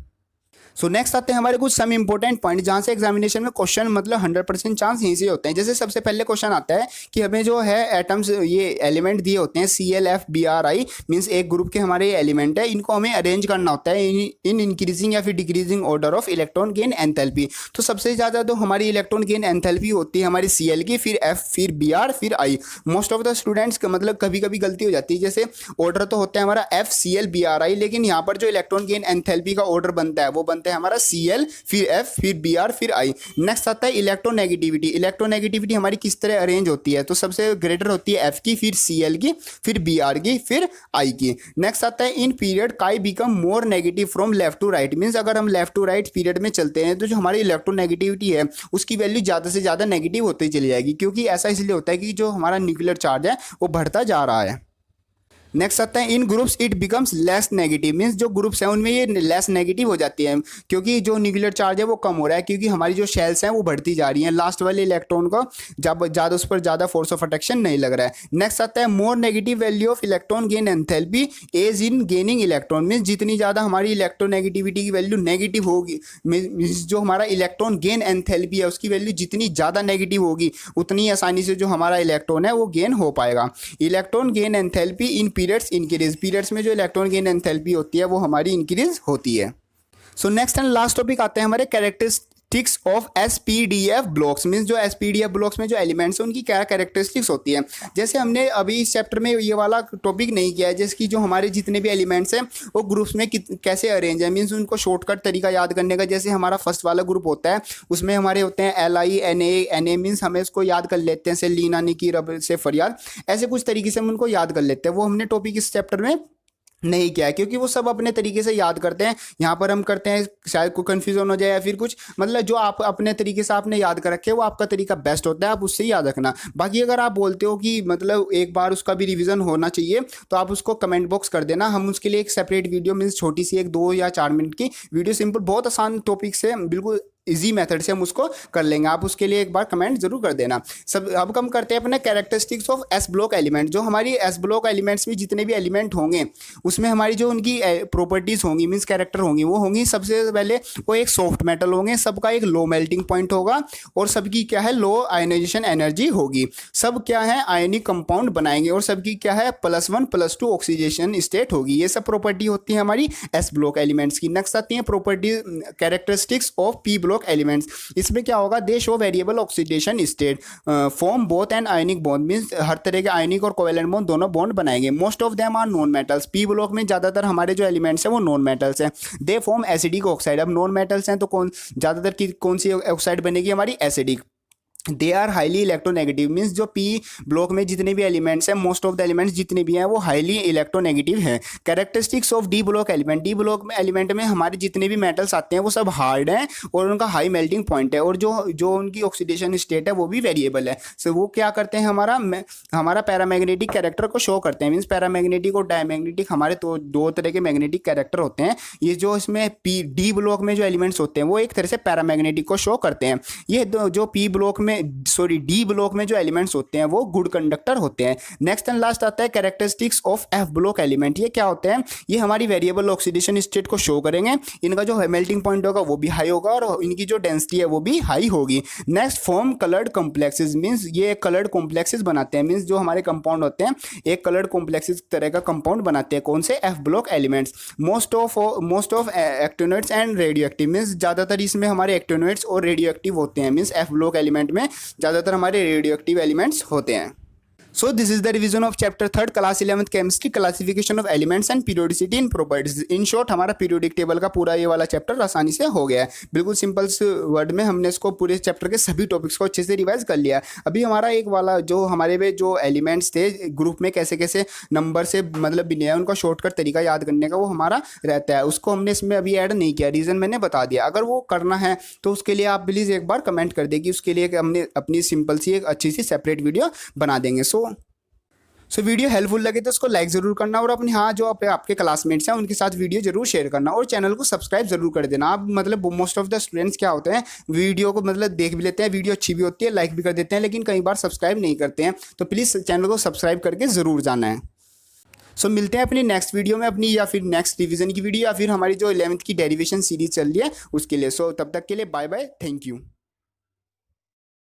सो नेक्स्ट आते हैं हमारे कुछ सम इंपॉर्टेंट पॉइंट जहां से एग्जामिनेशन में क्वेश्चन मतलब 100% चांस यहीं से होते हैं। जैसे सबसे पहले क्वेश्चन आता है कि हमें जो है एटम्स ये एलिमेंट दिए होते हैं ClFbRi, मींस एक ग्रुप के हमारे एलिमेंट है, इनको हमें अरेंज करना होता है इन इंक्रीजिंग या फिर decreasing order of electron gain enthalpy. तो सबसे ज़्यादा तो हमारी इलेक्ट्रॉन गेन एंथैल्पी होती है हमारी Cl की, फिर F, फिर Br, फिर I। Most of the students का मतलब कभी कभी गलती हो जाती है, जैसे ऑर्डर तो होता है हमारा FClBri, लेकिन यहाँ पर जो इलेक्ट्रॉन गेन एंथैल्पी का ऑर्डर बनता है वो बनता है हमारा Cl, फिर F, फिर Br, फिर I। नेक्स्ट आता है इलेक्ट्रोनेगेटिविटी। इलेक्ट्रोनेगेटिविटी हमारी किस तरह अरेंज होती है, तो सबसे ग्रेटर होती है F की, फिर Cl की, फिर Br की, फिर I की। नेक्स्ट आता है in period chi become more negative from left to right, means अगर हम लेफ्ट टू राइट पीरियड में चलते हैं तो जो हमारी इलेक्ट्रोनेगेटिविटी है उसकी वैल्यू ज़्यादा से ज़्यादा नेगेटिव होती चली जाएगी, क्योंकि ऐसा इसलिए होता है कि जो हमारा न्यूक्लियर चार्ज है वो बढ़ता जा रहा है। नेक्स्ट आता है in groups it becomes less negative, means जो ग्रुप्स हैं उनमें ये लेस नेगेटिव हो जाती है, क्योंकि जो न्यूक्लियर चार्ज है वो कम हो रहा है, क्योंकि हमारी जो शेल्स हैं वो बढ़ती जा रही हैं, लास्ट वाले इलेक्ट्रॉन को जब ज़्यादा उस पर ज़्यादा फोर्स ऑफ अट्रैक्शन नहीं लग रहा है। नेक्स्ट आता है more negative value of electron gain enthalpy as in gaining electron, means जितनी ज़्यादा हमारी इलेक्ट्रोनेगेटिविटी की वैल्यू नेगेटिव होगी, मीन्स जो हमारा इलेक्ट्रॉन गेन एंथैल्पी है उसकी वैल्यू जितनी ज़्यादा नेगेटिव होगी उतनी आसानी से जो हमारा इलेक्ट्रॉन है वो गेन हो पाएगा। इलेक्ट्रॉन गेन एंथैल्पी इन पीरियड्स इंक्रीज, पीरियड्स में जो इलेक्ट्रॉन गेन एंथैल्पी होती है वो हमारी इंक्रीज होती है। So next and last topic आते हैं हमारे characteristics of SPDF blocks, means जो SPDF ब्लॉक्स में जो एलिमेंट्स हैं उनकी क्या कैरेक्टरिस्टिक्स होती है। जैसे हमने अभी इस चैप्टर में ये वाला टॉपिक नहीं किया है, जैसे कि जो हमारे जितने भी एलिमेंट्स हैं वो ग्रुप्स में कैसे अरेंज है, मीन्स उनको शॉर्टकट तरीका याद करने का। जैसे हमारा फर्स्ट वाला ग्रुप होता है उसमें हमारे होते हैं LI NA, मीन्स हमें उसको याद कर लेते हैं, से लीना निकी रब से फरियाद, ऐसे कुछ तरीके से हम उनको याद कर लेते हैं। वो हमने टॉपिक इस चैप्टर में नहीं किया है, क्योंकि वो सब अपने तरीके से याद करते हैं, यहाँ पर हम करते हैं शायद कोई कन्फ्यूजन हो जाए या फिर कुछ, मतलब जो आप अपने तरीके से आपने याद कर रखे वो आपका तरीका बेस्ट होता है, आप उससे याद रखना। बाकी अगर आप बोलते हो कि मतलब एक बार उसका भी रिवीजन होना चाहिए तो आप उसको कमेंट बॉक्स कर देना, हम उसके लिए एक सेपरेट वीडियो मीन्स छोटी सी एक 2 या 4 मिनट की वीडियो, सिंपल बहुत आसान टॉपिक से बिल्कुल इजी मेथड से हम उसको कर लेंगे, आप उसके लिए एक बार कमेंट जरूर कर देना। सब अब हम करते हैं अपने characteristics of S block element. जो हमारी S ब्लॉक एलिमेंट्स में जितने भी एलिमेंट होंगे उसमें हमारी जो उनकी प्रॉपर्टीज होंगी मीन्स कैरेक्टर होंगी वो होंगी, सबसे पहले वो एक सॉफ्ट मेटल होंगे, सबका एक लो मेल्टिंग पॉइंट होगा और सबकी क्या है लो आयोनाइजेशन एनर्जी होगी, सब क्या है आयनिक कंपाउंड बनाएंगे और सबकी क्या है +1 +2 ऑक्सीडेशन स्टेट होगी। ये सब प्रॉपर्टी होती है हमारी S ब्लॉक एलिमेंट्स की। नेक्स्ट आती है property characteristics of P block block elements, इसमें क्या होगा, they show variable oxidation state, form both and ionic bond, means हर तरह के आयनिक और कोवेलेंट बॉन्ड दोनों बॉन्ड बनाएंगे। Most of them are non metals, P block में ज़्यादातर हमारे जो एलिमेंट्स हैं वो नॉन मेटल्स हैं। दे फॉर्म एसिडिक ऑक्साइड, अब नॉन मेटल्स हैं तो ज़्यादातर कौन सी ऑक्साइड बनेगी हमारी, acidic. They are highly electronegative, means जो पी ब्लॉक में जितने भी एलिमेंट्स हैं, मोस्ट ऑफ द एलिमेंट्स जितने भी हैं वो हाईली इलेक्ट्रोनेगेटिव हैं। Characteristics of D block element, D block में एलिमेंट में हमारे जितने भी मेटल्स आते हैं वो सब हार्ड हैं और उनका हाई मेल्टिंग पॉइंट है, और जो उनकी ऑक्सीडेशन स्टेट है वो भी वेरिएबल है। सो वो क्या करते हैं, हमारा पैरामैग्नेटिक कैरेक्टर को शो करते हैं। मीन्स पैरामैग्नेटिक और डायमैग्नेटिक हमारे तो दो तरह के मैग्नेटिक कैरेक्टर होते हैं। ये जो इसमें पी डी ब्लॉक में जो एलिमेंट्स होते हैं वो एक तरह से पैरामैग्नेटिक को शो करते हैं। ये जो पी ब्लॉक में डी ब्लॉक में जो एलिमेंट्स होते हैं वो गुड कंडक्टर होते हैं। नेक्स्ट एंड लास्ट आता है characteristics of F block element. ये क्या होते हैं, ये हमारी वेरिएबल ऑक्सीडेशन स्टेट को शो करेंगे, इनका जो मेल्टिंग पॉइंट होगा वो भी हाई होगा और इनकी जो डेंसिटी है वो भी हाई होगी। Next form coloured complexes, means ये कलर्ड कॉम्प्लेक्सेस बनाते हैं, मीन्स जो हमारे कंपाउंड होते हैं एक कलर्ड कॉम्प्लेक्सेस तरह का कंपाउंड बनाते हैं। कौन से, F block elements. Most of actinoids and radio active, means ज़्यादातर इसमें हमारे एक्टिनोइड्स और रेडियो एक्टिव होते हैं। मीन्स एफ ब्लॉक एलिमेंट में ज़्यादातर हमारे रेडियो एक्टिव एलिमेंट्स होते हैं। So this is the revision of chapter 3 class 11th chemistry, classification of elements and periodicity in properties। in short हमारा पीरियोडिक टेबल का पूरा ये वाला चैप्टर आसानी से हो गया है। बिल्कुल सिंपल वर्ड में हमने इसको पूरे चैप्टर के सभी टॉपिक्स को अच्छे से रिवाइज कर लिया। अभी हमारा एक वाला जो हमारे में जो एलिमेंट्स थे ग्रुप में कैसे कैसे नंबर से मतलब बिना उनका शॉर्टकट तरीका याद करने का वो हमारा रहता है, उसको हमने इसमें अभी ऐड नहीं किया, रीज़न मैंने बता दिया। अगर वो करना है तो उसके लिए आप प्लीज़ एक बार कमेंट कर देगी, उसके लिए हमने अपनी सिंपल सी एक अच्छी सी सेपरेट वीडियो बना देंगे। सो वीडियो हेल्पफुल लगे तो उसको लाइक ज़रूर करना और अपने जो आपके क्लासमेट्स हैं उनके साथ वीडियो जरूर शेयर करना और चैनल को सब्सक्राइब जरूर कर देना। आप मतलब मोस्ट ऑफ द स्टूडेंट्स क्या होते हैं, वीडियो को मतलब देख भी लेते हैं, वीडियो अच्छी भी होती है, लाइक भी कर देते हैं, लेकिन कई बार सब्सक्राइब नहीं करते हैं। तो प्लीज़ चैनल को सब्सक्राइब करके ज़रूर जाना है। सो मिलते हैं अपनी नेक्स्ट वीडियो में, अपनी या फिर नेक्स्ट रिवीजन की वीडियो या फिर हमारी जो 11th की डेरिवेशन सीरीज चल रही है उसके लिए। सो तब तक के लिए बाय बाय, थैंक यू।